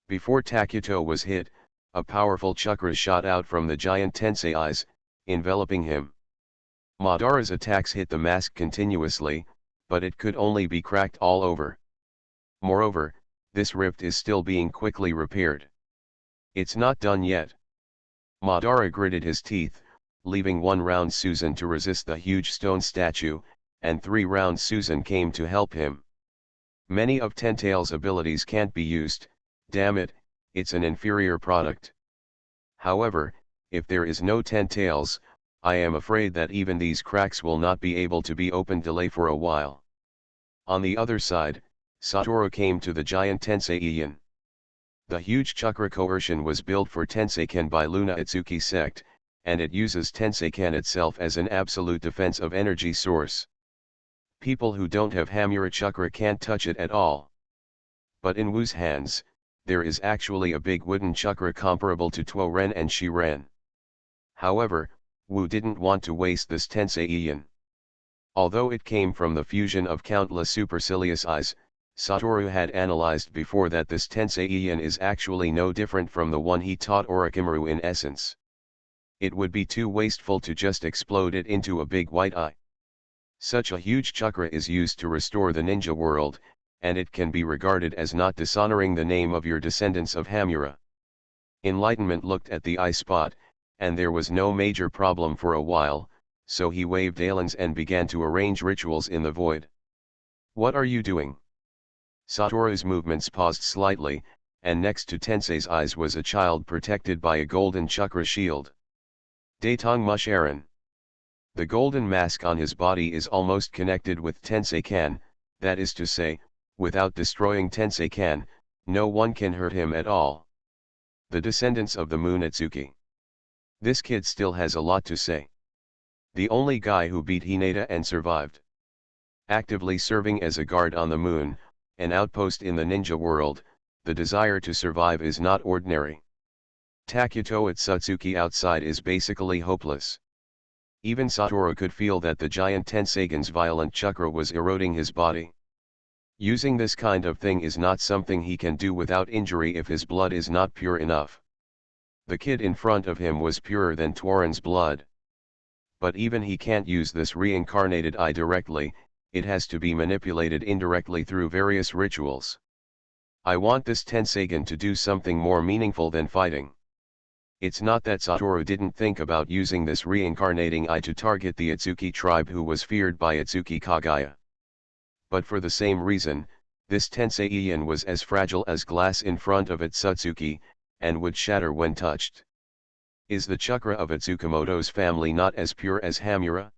Before Takuto was hit, a powerful chakra shot out from the giant tensei eyes, enveloping him. Madara's attacks hit the mask continuously, but it could only be cracked all over. Moreover, this rift is still being quickly repaired. It's not done yet. Madara gritted his teeth, leaving 1 round Susan to resist the huge stone statue, and 3 rounds Susan came to help him. Many of Tentail's abilities can't be used, damn it, it's an inferior product. However, if there is no Tentails, I am afraid that even these cracks will not be able to be opened delay for a while. On the other side, Satoru came to the giant Tenseiyan. The huge chakra coercion was built for Tenseiken by Luna Itsuki sect, and it uses Tenseiken itself as an absolute defense of energy source. People who don't have Hamura chakra can't touch it at all. But in Wu's hands, there is actually a big wooden chakra comparable to Tuoren and Shiren. However, Wu didn't want to waste this Tenseiyan. Although it came from the fusion of countless supercilious eyes, Satoru had analyzed before that this Tenseiyan is actually no different from the one he taught Orochimaru in essence. It would be too wasteful to just explode it into a big white eye. Such a huge chakra is used to restore the ninja world, and it can be regarded as not dishonoring the name of your descendants of Hamura. Enlightenment looked at the eye spot, and there was no major problem for a while, so he waved Alens and began to arrange rituals in the void. What are you doing? Satoru's movements paused slightly, and next to Tensei's eyes was a child protected by a golden chakra shield. Daetong Musharan. The golden mask on his body is almost connected with Tenseikan, that is to say, without destroying Tenseikan, no one can hurt him at all. The descendants of the Moon Itsuki. This kid still has a lot to say. The only guy who beat Hinata and survived. Actively serving as a guard on the moon, an outpost in the ninja world, the desire to survive is not ordinary. Takuto Otsutsuki outside is basically hopeless. Even Satoru could feel that the giant Tensagon's violent chakra was eroding his body. Using this kind of thing is not something he can do without injury if his blood is not pure enough. The kid in front of him was purer than Torin's blood. But even he can't use this reincarnated eye directly, it has to be manipulated indirectly through various rituals. I want this Tensagon to do something more meaningful than fighting. It's not that Satoru didn't think about using this reincarnating eye to target the Itsuki tribe who was feared by Itsuki Kagaya. But for the same reason, this Tenseion was as fragile as glass in front of Otsutsuki, and would shatter when touched. Is the chakra of Tsukamoto's family not as pure as Hamura?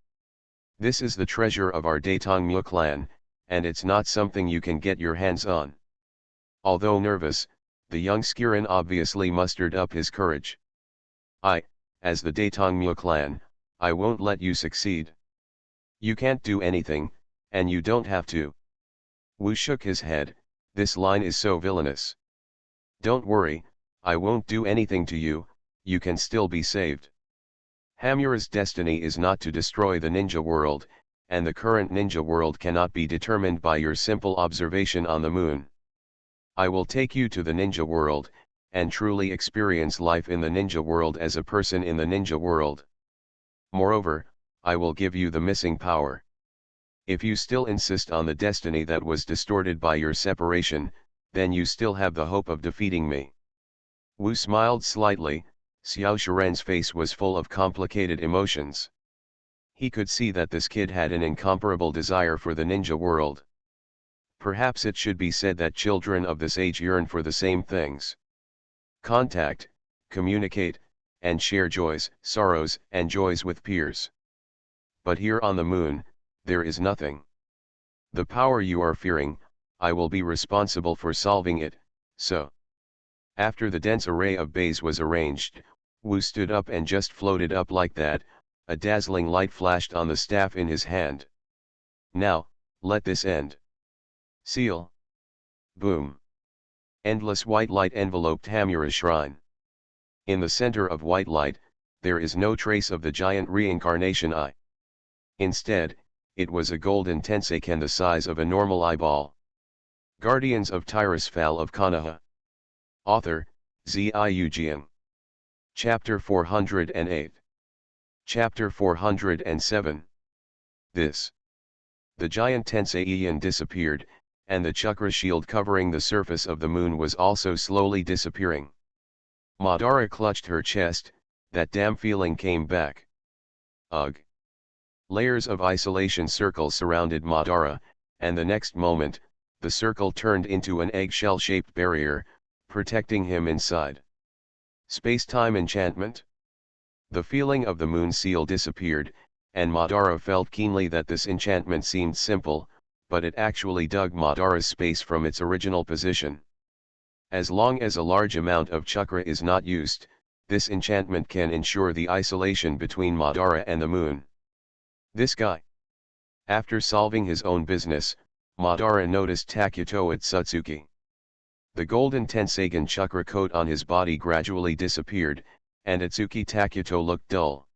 This is the treasure of our Daitongmyo clan, and it's not something you can get your hands on. Although nervous, the young Skirin obviously mustered up his courage. As the Daitongmyo clan, I won't let you succeed. You can't do anything, and you don't have to. Wu shook his head, this line is so villainous. Don't worry, I won't do anything to you, you can still be saved. Hamura's destiny is not to destroy the ninja world, and the current ninja world cannot be determined by your simple observation on the moon. I will take you to the ninja world, and truly experience life in the ninja world as a person in the ninja world. Moreover, I will give you the missing power. If you still insist on the destiny that was distorted by your separation, then you still have the hope of defeating me. Wu smiled slightly. Xiao Shiren's face was full of complicated emotions. He could see that this kid had an incomparable desire for the ninja world. Perhaps it should be said that children of this age yearn for the same things. Contact, communicate, and share joys, sorrows, and joys with peers. But here on the moon, there is nothing. The power you are fearing, I will be responsible for solving it, so. After the dense array of bays was arranged, Wu stood up and just floated up like that, a dazzling light flashed on the staff in his hand. Now, let this end. Seal. Boom. Endless white light enveloped Hamura's shrine. In the center of white light, there is no trace of the giant reincarnation eye. Instead, it was a golden Tenseiken the size of a normal eyeball. Guardians of Tirisfal of Konoha. Author, Ziujian. Chapter 408. Chapter 407. This. The giant Tenseion disappeared, and the chakra shield covering the surface of the moon was also slowly disappearing. Madara clutched her chest, that damn feeling came back. Ugh. Layers of isolation circle surrounded Madara, and the next moment, the circle turned into an eggshell-shaped barrier, protecting him inside. Space-time enchantment? The feeling of the moon seal disappeared, and Madara felt keenly that this enchantment seemed simple, but it actually dug Madara's space from its original position. As long as a large amount of chakra is not used, this enchantment can ensure the isolation between Madara and the moon. This guy. After solving his own business, Madara noticed Takuto Otsutsuki. The golden Tenseigen chakra coat on his body gradually disappeared, and Itsuki Takuto looked dull.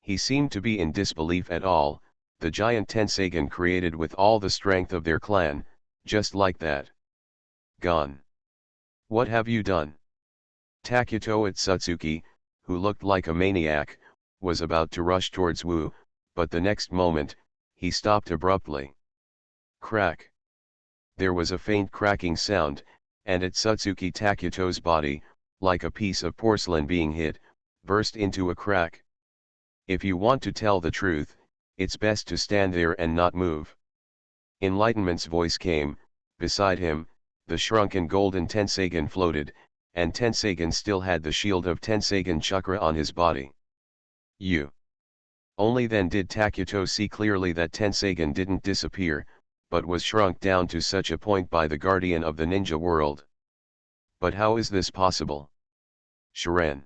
He seemed to be in disbelief at all, the giant Tenseigen created with all the strength of their clan, just like that. Gone. What have you done? Takuto Otsutsuki, who looked like a maniac, was about to rush towards Wu, but the next moment, he stopped abruptly. Crack. There was a faint cracking sound, and Otsutsuki Takuto's body, like a piece of porcelain being hit, burst into a crack. If you want to tell the truth, it's best to stand there and not move. Enlightenment's voice came. Beside him, the shrunken golden Tenseigen floated, and Tenseigen still had the shield of Tenseigen chakra on his body. You. Only then did Takuto see clearly that Tenseigen didn't disappear, but was shrunk down to such a point by the guardian of the ninja world. But how is this possible? Shiren.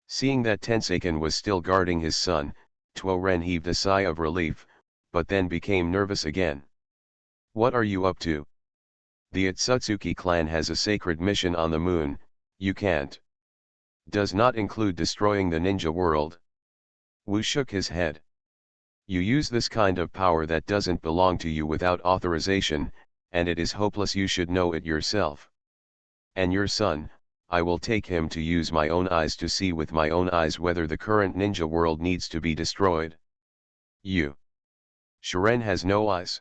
Seeing that Tenseigen was still guarding his son, Tuoren heaved a sigh of relief, but then became nervous again. What are you up to? The Otsutsuki clan has a sacred mission on the moon, you can't. Does not include destroying the ninja world. Wu shook his head. You use this kind of power that doesn't belong to you without authorization, and it is hopeless you should know it yourself. And your son, I will take him to use my own eyes to see with my own eyes whether the current ninja world needs to be destroyed. You. Shiren has no eyes.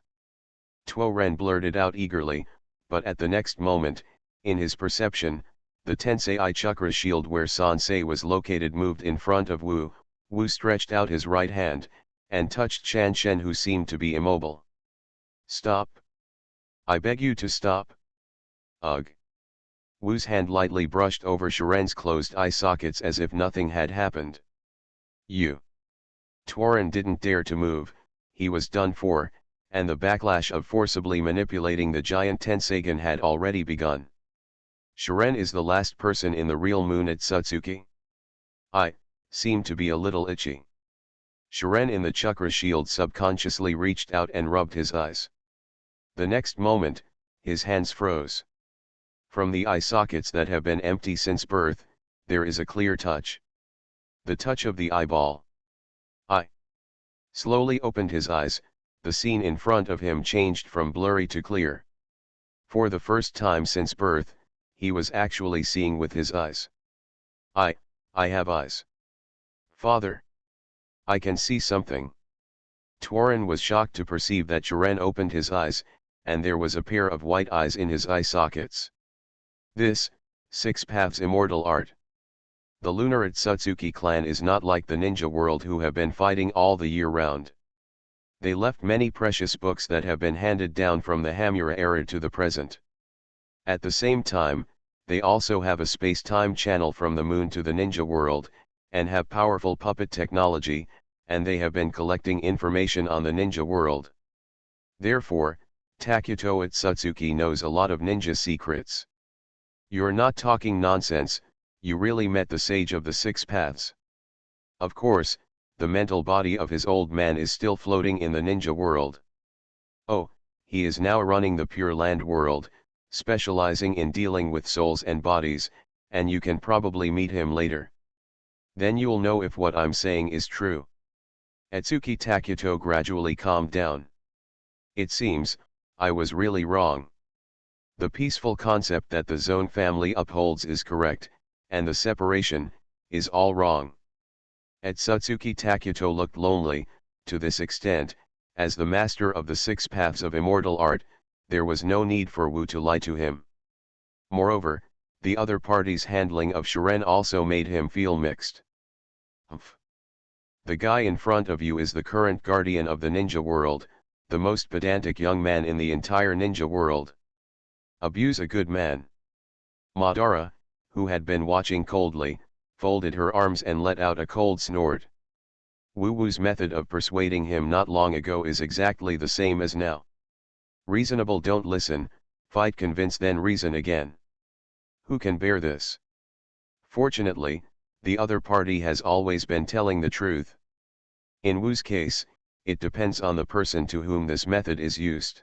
Tuoren blurted out eagerly, but at the next moment, in his perception, the Tensei chakra shield where Sansei was located moved in front of Wu. Wu stretched out his right hand, and touched Shan Shen, who seemed to be immobile. Stop. I beg you to stop. Ugh. Wu's hand lightly brushed over Shiren's closed eye sockets as if nothing had happened. You. Tuoren didn't dare to move, he was done for, and the backlash of forcibly manipulating the giant Tenseigan had already begun. Shiren is the last person in the real moon at Satsuki. I seem to be a little itchy. Shiren in the chakra shield subconsciously reached out and rubbed his eyes. The next moment, his hands froze. From the eye sockets that have been empty since birth, there is a clear touch. The touch of the eyeball. I slowly opened his eyes, the scene in front of him changed from blurry to clear. For the first time since birth, he was actually seeing with his eyes. I have eyes. Father. I can see something. Tuoren was shocked to perceive that Shiren opened his eyes, and there was a pair of white eyes in his eye sockets. This, Six Paths immortal art. The lunar Atsutsuki clan is not like the ninja world who have been fighting all the year round. They left many precious books that have been handed down from the Hamura era to the present. At the same time, they also have a space-time channel from the moon to the ninja world, and have powerful puppet technology, and they have been collecting information on the ninja world. Therefore, Takuto Atsutsuki knows a lot of ninja secrets. You're not talking nonsense, you really met the sage of the Six Paths. Of course, the mental body of his old man is still floating in the ninja world. Oh, he is now running the Pure Land world, specializing in dealing with souls and bodies, and you can probably meet him later. Then you'll know if what I'm saying is true. Atsuki Takuto gradually calmed down. It seems, I was really wrong. The peaceful concept that the Zone family upholds is correct, and the separation, is all wrong. Atsutsuki Takuto looked lonely, to this extent, as the master of the Six Paths of immortal art, there was no need for Wu to lie to him. Moreover, the other party's handling of Shiren also made him feel mixed. Humph. The guy in front of you is the current guardian of the ninja world, the most pedantic young man in the entire ninja world. Abuse a good man. Madara, who had been watching coldly, folded her arms and let out a cold snort. Wu Wu's method of persuading him not long ago is exactly the same as now. Reasonable don't listen, fight convince then reason again. Who can bear this? Fortunately, the other party has always been telling the truth. In Wu's case, it depends on the person to whom this method is used.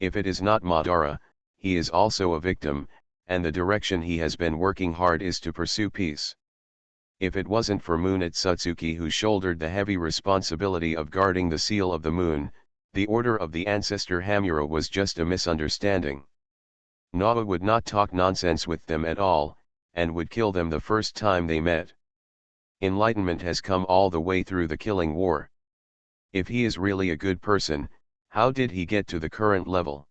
If it is not Madara, he is also a victim, and the direction he has been working hard is to pursue peace. If it wasn't for Moon Atsutsuki, who shouldered the heavy responsibility of guarding the seal of the moon, the order of the ancestor Hamura was just a misunderstanding. Nawa would not talk nonsense with them at all, and would kill them the first time they met. Enlightenment has come all the way through the killing war. If he is really a good person, how did he get to the current level?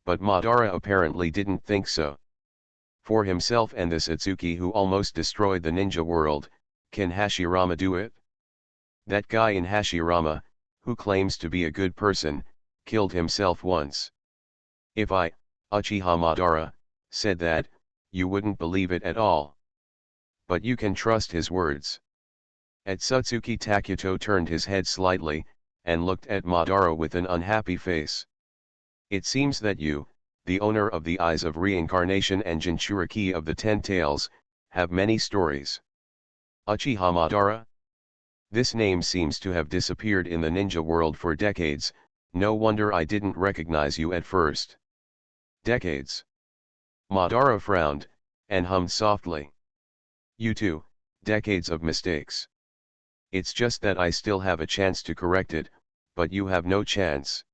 But Madara apparently didn't think so. For himself and the Satsuki who almost destroyed the ninja world, can Hashirama do it? That guy in Hashirama, who claims to be a good person, killed himself once. If I, Uchiha Madara, said that, you wouldn't believe it at all. But you can trust his words. Atsutsuki Takuto turned his head slightly, and looked at Madara with an unhappy face. It seems that you, the owner of the Eyes of Reincarnation and Jinchuriki of the Ten Tails, have many stories. Uchiha Madara? This name seems to have disappeared in the ninja world for decades, no wonder I didn't recognize you at first. Decades. Madara frowned, and hummed softly. You too, decades of mistakes. It's just that I still have a chance to correct it, but you have no chance.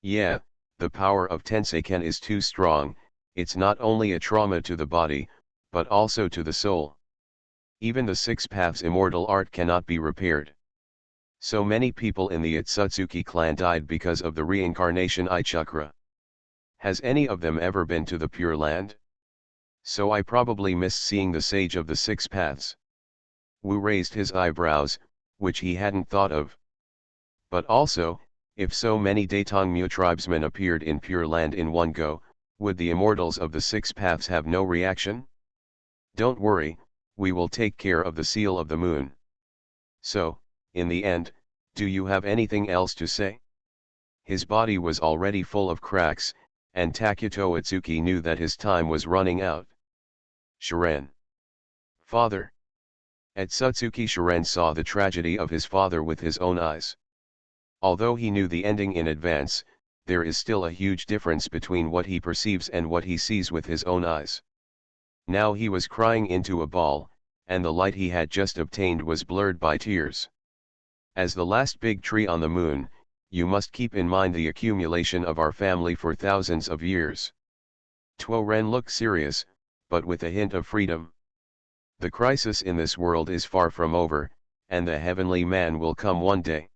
Yeah, the power of Tenseiken is too strong. It's not only a trauma to the body, but also to the soul. Even the six paths immortal art cannot be repaired. So many people in the Itsutsuki clan died because of the reincarnation I chakra. Has any of them ever been to the Pure Land? So I probably missed seeing the sage of the six paths. Wu raised his eyebrows, which he hadn't thought of. But also, if so many Daetongmu tribesmen appeared in Pure Land in one go, would the immortals of the six paths have no reaction? Don't worry, we will take care of the seal of the moon. So, in the end, do you have anything else to say? His body was already full of cracks, and Takuto Itsuki knew that his time was running out. Shiren. Father. Itsutsuki Shiren saw the tragedy of his father with his own eyes. Although he knew the ending in advance, there is still a huge difference between what he perceives and what he sees with his own eyes. Now he was crying into a ball, and the light he had just obtained was blurred by tears. As the last big tree on the moon, you must keep in mind the accumulation of our family for thousands of years. Tuo Ren looked serious, but with a hint of freedom. The crisis in this world is far from over, and the heavenly man will come one day.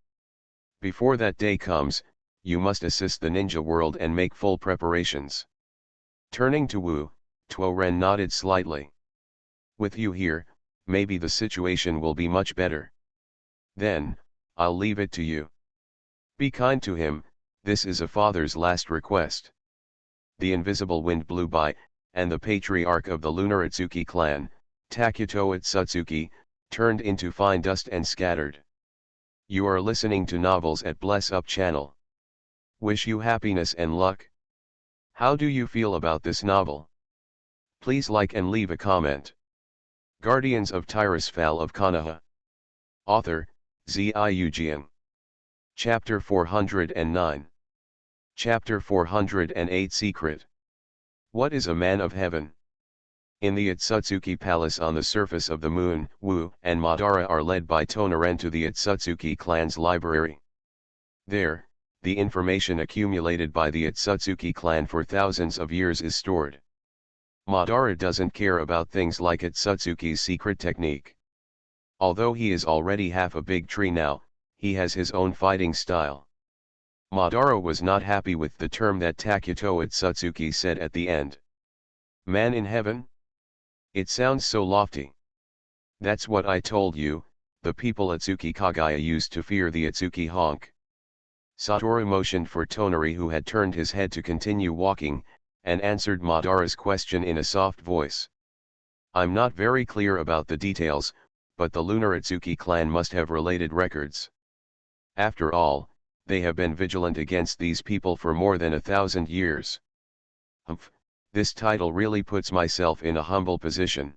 Before that day comes, you must assist the ninja world and make full preparations. Turning to Wu, Tuo Ren nodded slightly. With you here, maybe the situation will be much better. Then, I'll leave it to you. Be kind to him, this is a father's last request. The invisible wind blew by, and the patriarch of the Lunar Itsuki clan, Takuto Itsutsuki, turned into fine dust and scattered. You are listening to novels at Bless Up channel. Wish you happiness and luck. How do you feel about this novel? Please like and leave a comment. Guardians of Tirisfal of Konoha. Author, Ziujian. Chapter 409. Chapter 408 Secret. What is a man of heaven? In the Itsutsuki Palace on the surface of the moon, Wu and Madara are led by Tonaren to the Itsutsuki clan's library. There, the information accumulated by the Itsutsuki clan for thousands of years is stored. Madara doesn't care about things like Itsutsuki's secret technique. Although he is already half a big tree now, he has his own fighting style. Madara was not happy with the term that Takuto Itsutsuki said at the end. Man in heaven? It sounds so lofty. That's what I told you, the people Itsuki Kagaya used to fear the Itsuki honk. Satoru motioned for Tonari, who had turned his head to continue walking, and answered Madara's question in a soft voice. I'm not very clear about the details, but the Lunar Itsuki clan must have related records. After all, they have been vigilant against these people for more than 1,000 years. Humph, this title really puts myself in a humble position.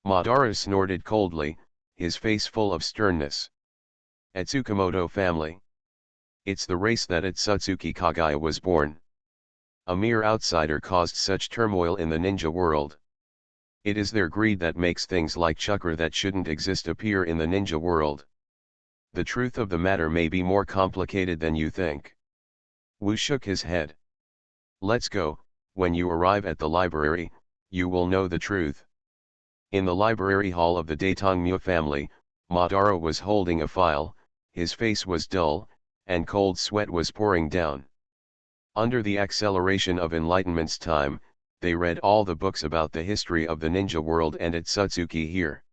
Madara snorted coldly, his face full of sternness. Tsukamoto family. It's the race that Itsutsuki Kagaya was born. A mere outsider caused such turmoil in the ninja world. It is their greed that makes things like chakra that shouldn't exist appear in the ninja world. The truth of the matter may be more complicated than you think. Wu shook his head. Let's go, when you arrive at the library, you will know the truth. In the library hall of the Daetongmu family, Madara was holding a file, his face was dull, and cold sweat was pouring down. Under the acceleration of Enlightenment's time, they read all the books about the history of the ninja world and Itsutsuki here.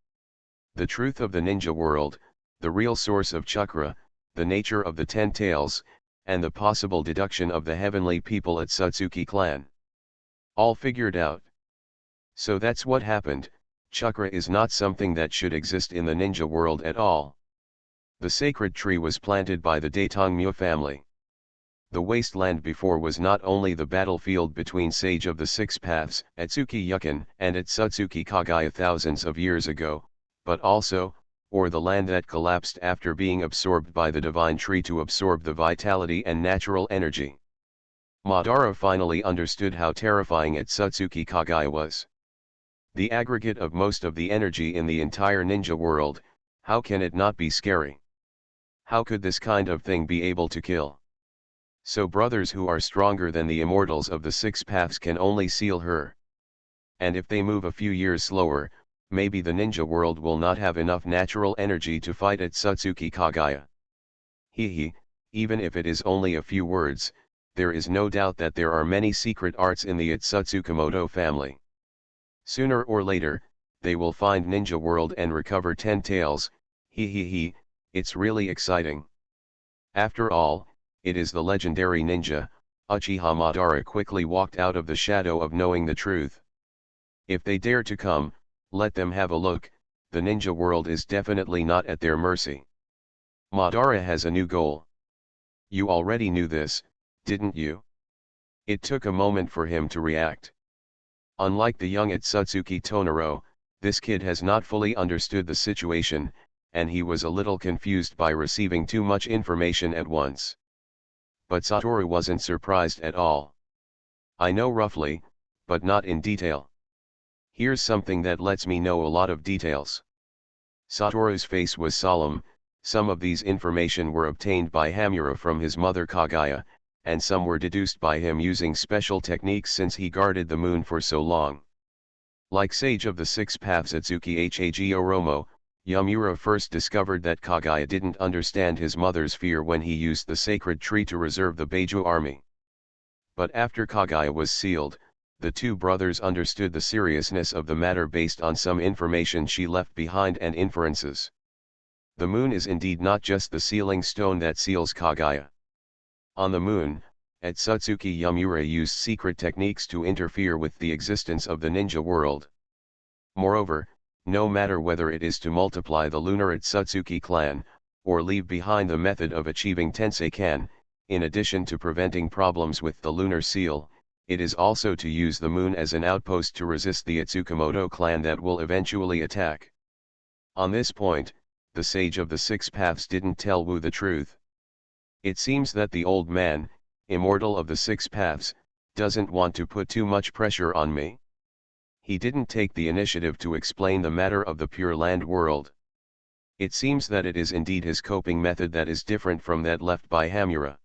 The truth of the ninja world, the real source of chakra, the nature of the 10 tails, and the possible deduction of the heavenly people Itsutsuki clan. All figured out. So that's what happened, chakra is not something that should exist in the ninja world at all. The sacred tree was planted by the Daetongmu family. The wasteland before was not only the battlefield between Sage of the Six Paths, Itsuki Yukin, and Itsutsuki Kagaya thousands of years ago, but also, or the land that collapsed after being absorbed by the divine tree to absorb the vitality and natural energy. Madara finally understood how terrifying Itsutsuki Kagaya was. The aggregate of most of the energy in the entire ninja world, how can it not be scary? How could this kind of thing be able to kill? So brothers who are stronger than the immortals of the six paths can only seal her. And if they move a few years slower, maybe the ninja world will not have enough natural energy to fight Otsutsuki Kagaya. Even if it is only a few words, there is no doubt that there are many secret arts in the Otsutsukamoto family. Sooner or later, they will find ninja world and recover 10 tails. It's really exciting. After all, it is the legendary ninja. Uchiha Madara quickly walked out of the shadow of knowing the truth. If they dare to come, let them have a look. The ninja world is definitely not at their mercy. Madara has a new goal. You already knew this, didn't you? It took a moment for him to react. Unlike the young Otsutsuki Tonaro, this kid has not fully understood the situation, and he was a little confused by receiving too much information at once. But Satoru wasn't surprised at all. I know roughly, but not in detail. Here's something that lets me know a lot of details. Satoru's face was solemn. Some of these information were obtained by Hamura from his mother Kagaya, and some were deduced by him using special techniques since he guarded the moon for so long. Like Sage of the Six Paths Atsuki Hag Oromo, Yamura first discovered that Kagaya didn't understand his mother's fear when he used the sacred tree to reserve the Beijo army. But after Kagaya was sealed, the two brothers understood the seriousness of the matter based on some information she left behind and inferences. The moon is indeed not just the sealing stone that seals Kagaya. On the moon, Otsutsuki Yamura used secret techniques to interfere with the existence of the ninja world. Moreover, no matter whether it is to multiply the lunar Otsutsuki clan, or leave behind the method of achieving Tenseikan, in addition to preventing problems with the lunar seal, it is also to use the moon as an outpost to resist the Tsukamoto clan that will eventually attack. On this point, the Sage of the Six Paths didn't tell Wu the truth. It seems that the old man, immortal of the Six Paths, doesn't want to put too much pressure on me. He didn't take the initiative to explain the matter of the Pure Land world. It seems that it is indeed his coping method that is different from that left by Hamura.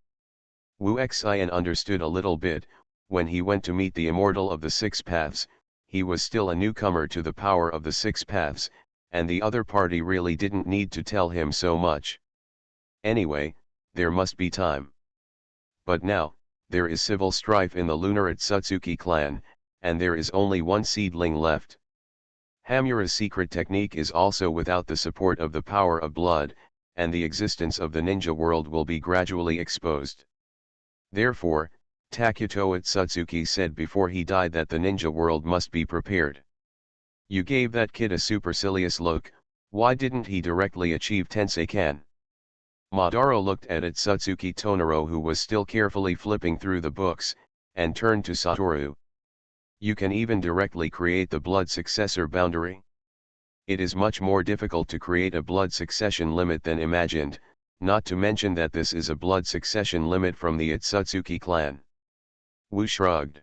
Wu Xian understood a little bit. When he went to meet the immortal of the Six Paths, he was still a newcomer to the power of the Six Paths, and the other party really didn't need to tell him so much. Anyway, there must be time. But now, there is civil strife in the lunar Otsutsuki clan, and there is only one seedling left. Hamura's secret technique is also without the support of the power of blood, and the existence of the ninja world will be gradually exposed. Therefore, Takuto Otsutsuki said before he died that the ninja world must be prepared. You gave that kid a supercilious look. Why didn't he directly achieve Tenseikan? Madara looked at Otsutsuki Tonaro, who was still carefully flipping through the books, and turned to Satoru. You can even directly create the blood successor boundary. It is much more difficult to create a blood succession limit than imagined, not to mention that this is a blood succession limit from the Otsutsuki clan. Wu shrugged.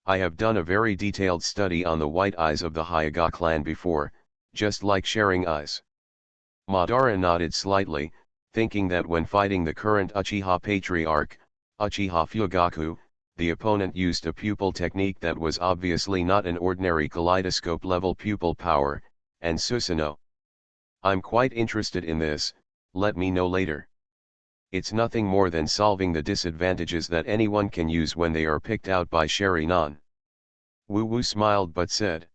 I have done a very detailed study on the white eyes of the Hyuga clan before, just like sharing eyes. Madara nodded slightly, thinking that when fighting the current Uchiha Patriarch, Uchiha Fugaku, the opponent used a pupil technique that was obviously not an ordinary kaleidoscope-level pupil power, and Susanoo. I'm quite interested in this, let me know later. It's nothing more than solving the disadvantages that anyone can use when they are picked out by Sharingan. Wu smiled but said.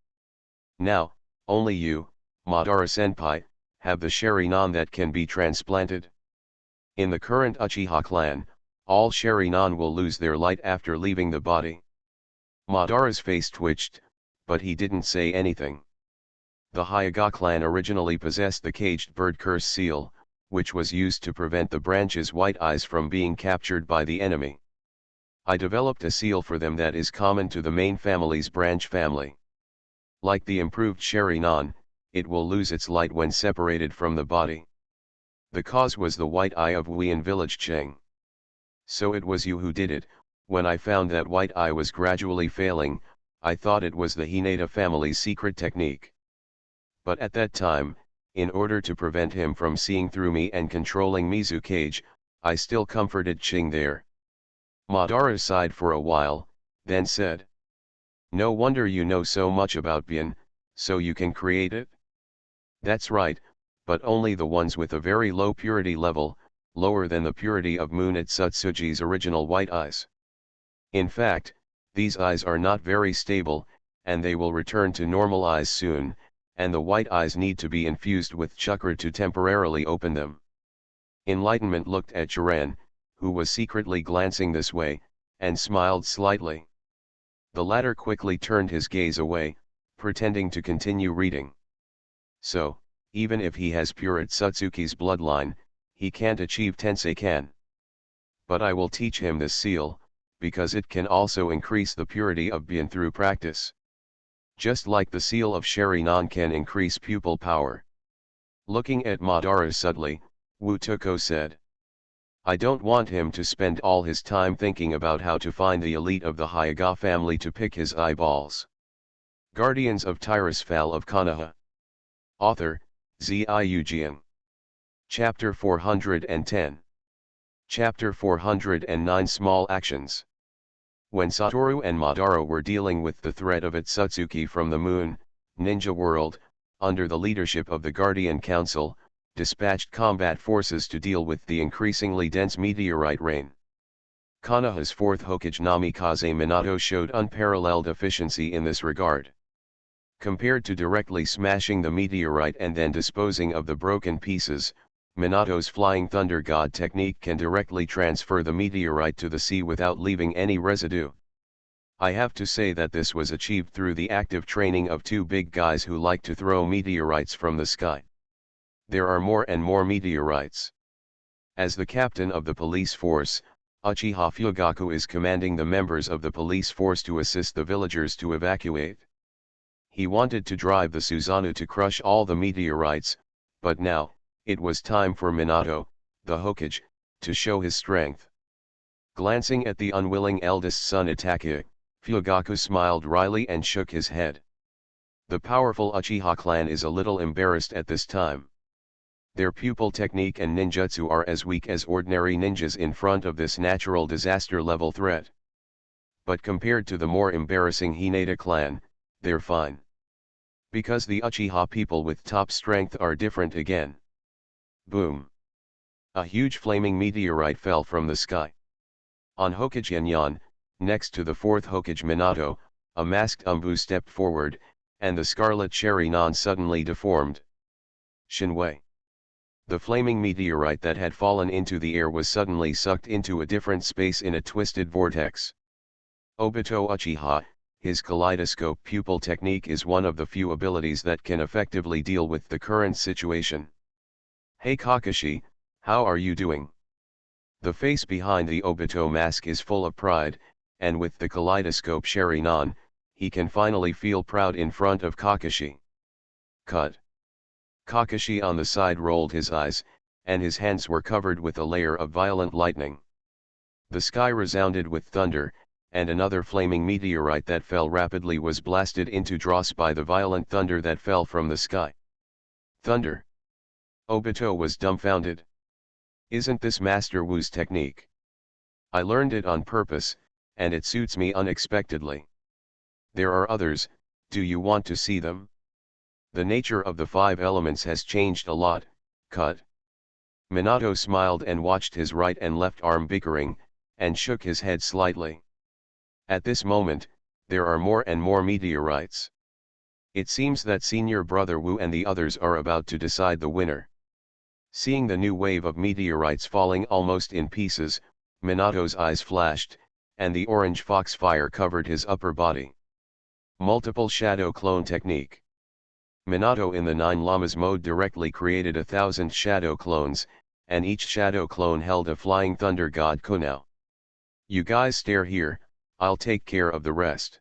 Now, only you, Madara-senpai, have the Sharingan that can be transplanted. In the current Uchiha clan, all Sharingan will lose their light after leaving the body. Madara's face twitched, but he didn't say anything. The Hyuga clan originally possessed the caged bird curse seal, which was used to prevent the branch's white eyes from being captured by the enemy. I developed a seal for them that is common to the main family's branch family. Like the improved Sharingan, it will lose its light when separated from the body. The cause was the white eye of Wuyan village Cheng. So it was you who did it. When I found that white eye was gradually failing, I thought it was the Hinata family's secret technique. But at that time, in order to prevent him from seeing through me and controlling Mizukage, I still comforted Ching there. Madara sighed for a while, then said. No wonder you know so much about Bien, so you can create it? That's right, but only the ones with a very low purity level, lower than the purity of Moon at Tsutsuji's original white eyes. In fact, these eyes are not very stable, and they will return to normal eyes soon, and the white eyes need to be infused with chakra to temporarily open them. Enlightenment looked at Chiran, who was secretly glancing this way, and smiled slightly. The latter quickly turned his gaze away, pretending to continue reading. So, even if he has pure Tsutsuki's bloodline, he can't achieve Tenseikan. But I will teach him this seal, because it can also increase the purity of Bien through practice. Just like the seal of Sharinan can increase pupil power. Looking at Madara subtly, Wutuko said. I don't want him to spend all his time thinking about how to find the elite of the Hyuga family to pick his eyeballs. Guardians of Tirisfal of Konoha. Author, Ziujian. Chapter 410. Chapter 409 Small Actions. When Satoru and Madara were dealing with the threat of Otsutsuki from the moon, ninja world, under the leadership of the Guardian Council, dispatched combat forces to deal with the increasingly dense meteorite rain. Konoha's fourth Hokage Namikaze Minato showed unparalleled efficiency in this regard. Compared to directly smashing the meteorite and then disposing of the broken pieces, Minato's Flying Thunder God technique can directly transfer the meteorite to the sea without leaving any residue. I have to say that this was achieved through the active training of two big guys who like to throw meteorites from the sky. There are more and more meteorites. As the captain of the police force, Uchiha Fugaku is commanding the members of the police force to assist the villagers to evacuate. He wanted to drive the Susanoo to crush all the meteorites, but now, it was time for Minato, the Hokage, to show his strength. Glancing at the unwilling eldest son Itachi, Fugaku smiled wryly and shook his head. The powerful Uchiha clan is a little embarrassed at this time. Their pupil technique and ninjutsu are as weak as ordinary ninjas in front of this natural disaster level threat. But compared to the more embarrassing Hinata clan, they're fine. Because the Uchiha people with top strength are different again. Boom! A huge flaming meteorite fell from the sky. On Hokage Yanyan, next to the fourth Hokage Minato, a masked Umbu stepped forward, and the scarlet Sharinan suddenly deformed. Shinwei. The flaming meteorite that had fallen into the air was suddenly sucked into a different space in a twisted vortex. Obito Uchiha, his kaleidoscope pupil technique is one of the few abilities that can effectively deal with the current situation. Hey Kakashi, how are you doing? The face behind the Obito mask is full of pride, and with the kaleidoscope Sharinan, he can finally feel proud in front of Kakashi. Cut. Kakashi on the side rolled his eyes, and his hands were covered with a layer of violent lightning. The sky resounded with thunder, and another flaming meteorite that fell rapidly was blasted into dross by the violent thunder that fell from the sky. Thunder! Obito was dumbfounded. Isn't this Master Wu's technique? I learned it on purpose, and it suits me unexpectedly. There are others, do you want to see them? The nature of the 5 elements has changed a lot, cut. Minato smiled and watched his right and left arm bickering, and shook his head slightly. At this moment, there are more and more meteorites. It seems that senior brother Wu and the others are about to decide the winner. Seeing the new wave of meteorites falling almost in pieces, Minato's eyes flashed, and the orange foxfire covered his upper body. Multiple shadow clone technique. Minato in the 9 Lamas mode directly created 1,000 shadow clones, and each shadow clone held a flying thunder god Konoha. You guys stare here, I'll take care of the rest.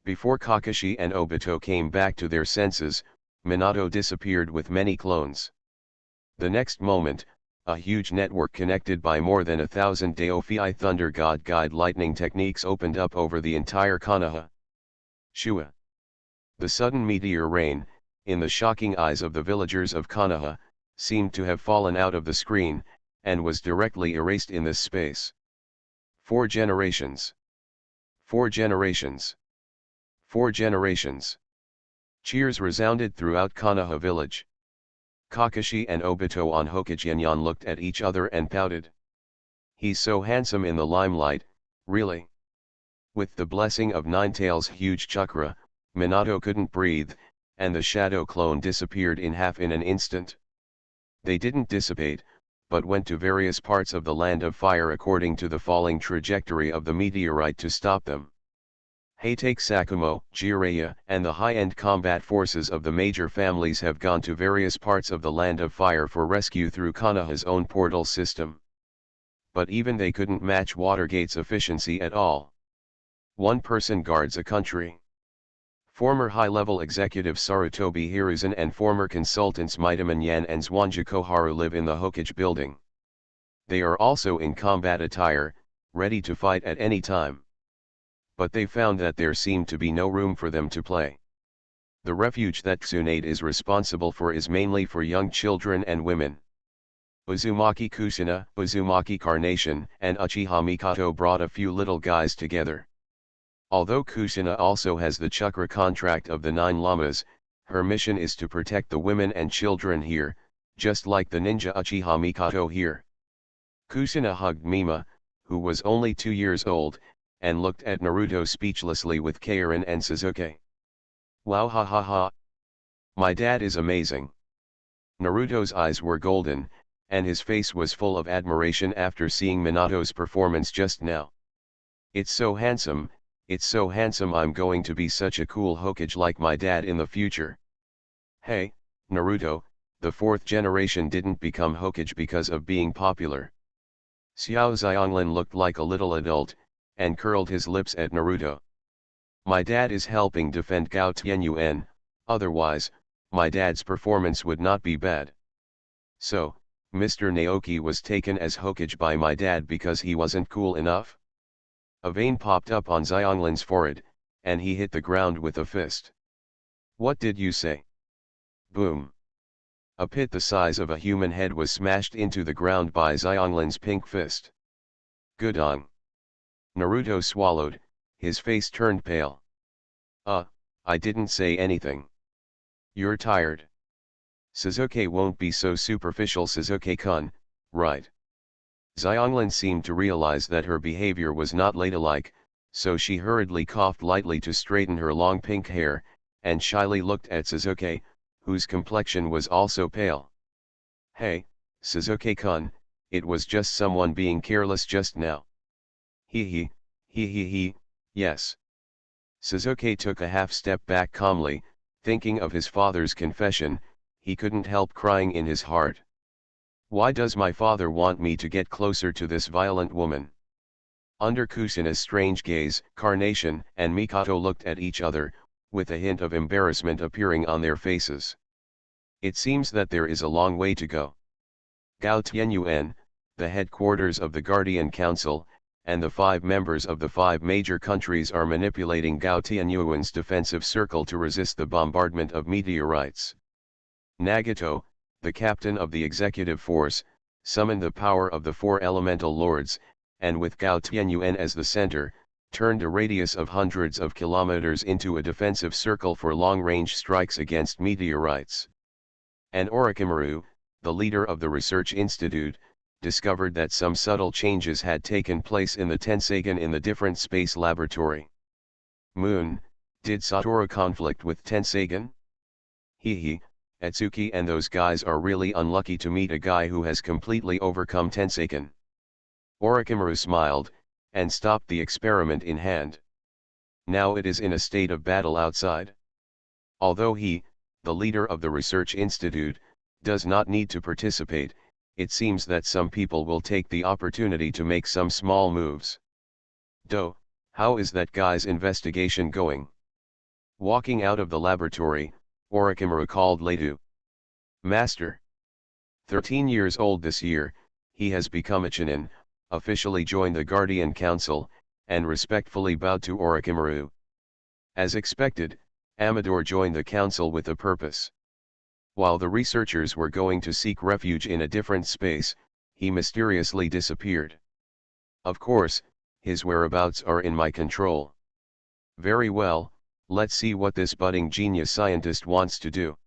Before Kakashi and Obito came back to their senses, Minato disappeared with many clones. The next moment, a huge network connected by more than 1,000 Daofei Thunder God guide lightning techniques opened up over the entire Konoha. Shua. The sudden meteor rain, in the shocking eyes of the villagers of Konoha, seemed to have fallen out of the screen, and was directly erased in this space. 4 generations. 4 generations. 4 generations. Cheers resounded throughout Konoha village. Kakashi and Obito on Hokagenyan looked at each other and pouted. He's so handsome in the limelight, really. With the blessing of Ninetales' huge chakra, Minato couldn't breathe, and the shadow clone disappeared in half in an instant. They didn't dissipate, but went to various parts of the Land of Fire according to the falling trajectory of the meteorite to stop them. Hatake Sakumo, Jiraiya, and the high-end combat forces of the major families have gone to various parts of the Land of Fire for rescue through Konoha's own portal system. But even they couldn't match Watergate's efficiency at all. One person guards a country. Former high-level executive Sarutobi Hiruzen and former consultants Mitamon Yan and Zwanju Koharu live in the Hokage building. They are also in combat attire, ready to fight at any time. But they found that there seemed to be no room for them to play. The refuge that Tsunade is responsible for is mainly for young children and women. Uzumaki Kusina, Uzumaki Carnation, and Uchiha Mikoto brought a few little guys together. Although Kusina also has the chakra contract of the 9 Lamas, her mission is to protect the women and children here, just like the ninja Uchiha Mikoto here. Kusina hugged Mima, who was only 2 years old, and looked at Naruto speechlessly with Kairin and Sasuke. Wow, ha ha ha. My dad is amazing. Naruto's eyes were golden, and his face was full of admiration after seeing Minato's performance just now. It's so handsome, I'm going to be such a cool Hokage like my dad in the future. Hey, Naruto, the 4th generation didn't become Hokage because of being popular. Xiao Xianglin looked like a little adult, and curled his lips at Naruto. My dad is helping defend Gao Tianyuan, otherwise, my dad's performance would not be bad. So, Mr. Naoki was taken as Hokage by my dad because he wasn't cool enough? A vein popped up on Xianglin's forehead, and he hit the ground with a fist. What did you say? Boom. A pit the size of a human head was smashed into the ground by Xianglin's pink fist. Good on. Naruto swallowed, his face turned pale. I didn't say anything. You're tired. Sasuke won't be so superficial, Sasuke-kun, right? Xianglin seemed to realize that her behavior was not ladylike, so she hurriedly coughed lightly to straighten her long pink hair, and shyly looked at Sasuke, whose complexion was also pale. Hey, Sasuke-kun, it was just someone being careless just now. He, yes. Sasuke took a half step back calmly, thinking of his father's confession. He couldn't help crying in his heart. Why does my father want me to get closer to this violent woman? Under Kusina's strange gaze, Carnation and Mikoto looked at each other, with a hint of embarrassment appearing on their faces. It seems that there is a long way to go. Gao Tianyuan, the headquarters of the Guardian Council, and the 5 members of the 5 major countries are manipulating Gao Tianyuan's defensive circle to resist the bombardment of meteorites. Nagato, the captain of the executive force, summoned the power of the 4 elemental lords, and with Gao Tianyuan as the center, turned a radius of hundreds of kilometers into a defensive circle for long-range strikes against meteorites. And Orochimaru, the leader of the research institute, discovered that some subtle changes had taken place in the Tenseigan in the different space laboratory. Moon, did Satoru conflict with Tenseigan? Atsuki and those guys are really unlucky to meet a guy who has completely overcome Tenseigan. Orochimaru smiled, and stopped the experiment in hand. Now it is in a state of battle outside. Although he, the leader of the research institute, does not need to participate, it seems that some people will take the opportunity to make some small moves. How is that guy's investigation going? Walking out of the laboratory, Orochimaru called Leidu. Master. 13 years old this year, he has become a Chunin, officially joined the Guardian Council, and respectfully bowed to Orochimaru. As expected, Amador joined the council with a purpose. While the researchers were going to seek refuge in a different space, he mysteriously disappeared. Of course, his whereabouts are in my control. Very well, let's see what this budding genius scientist wants to do.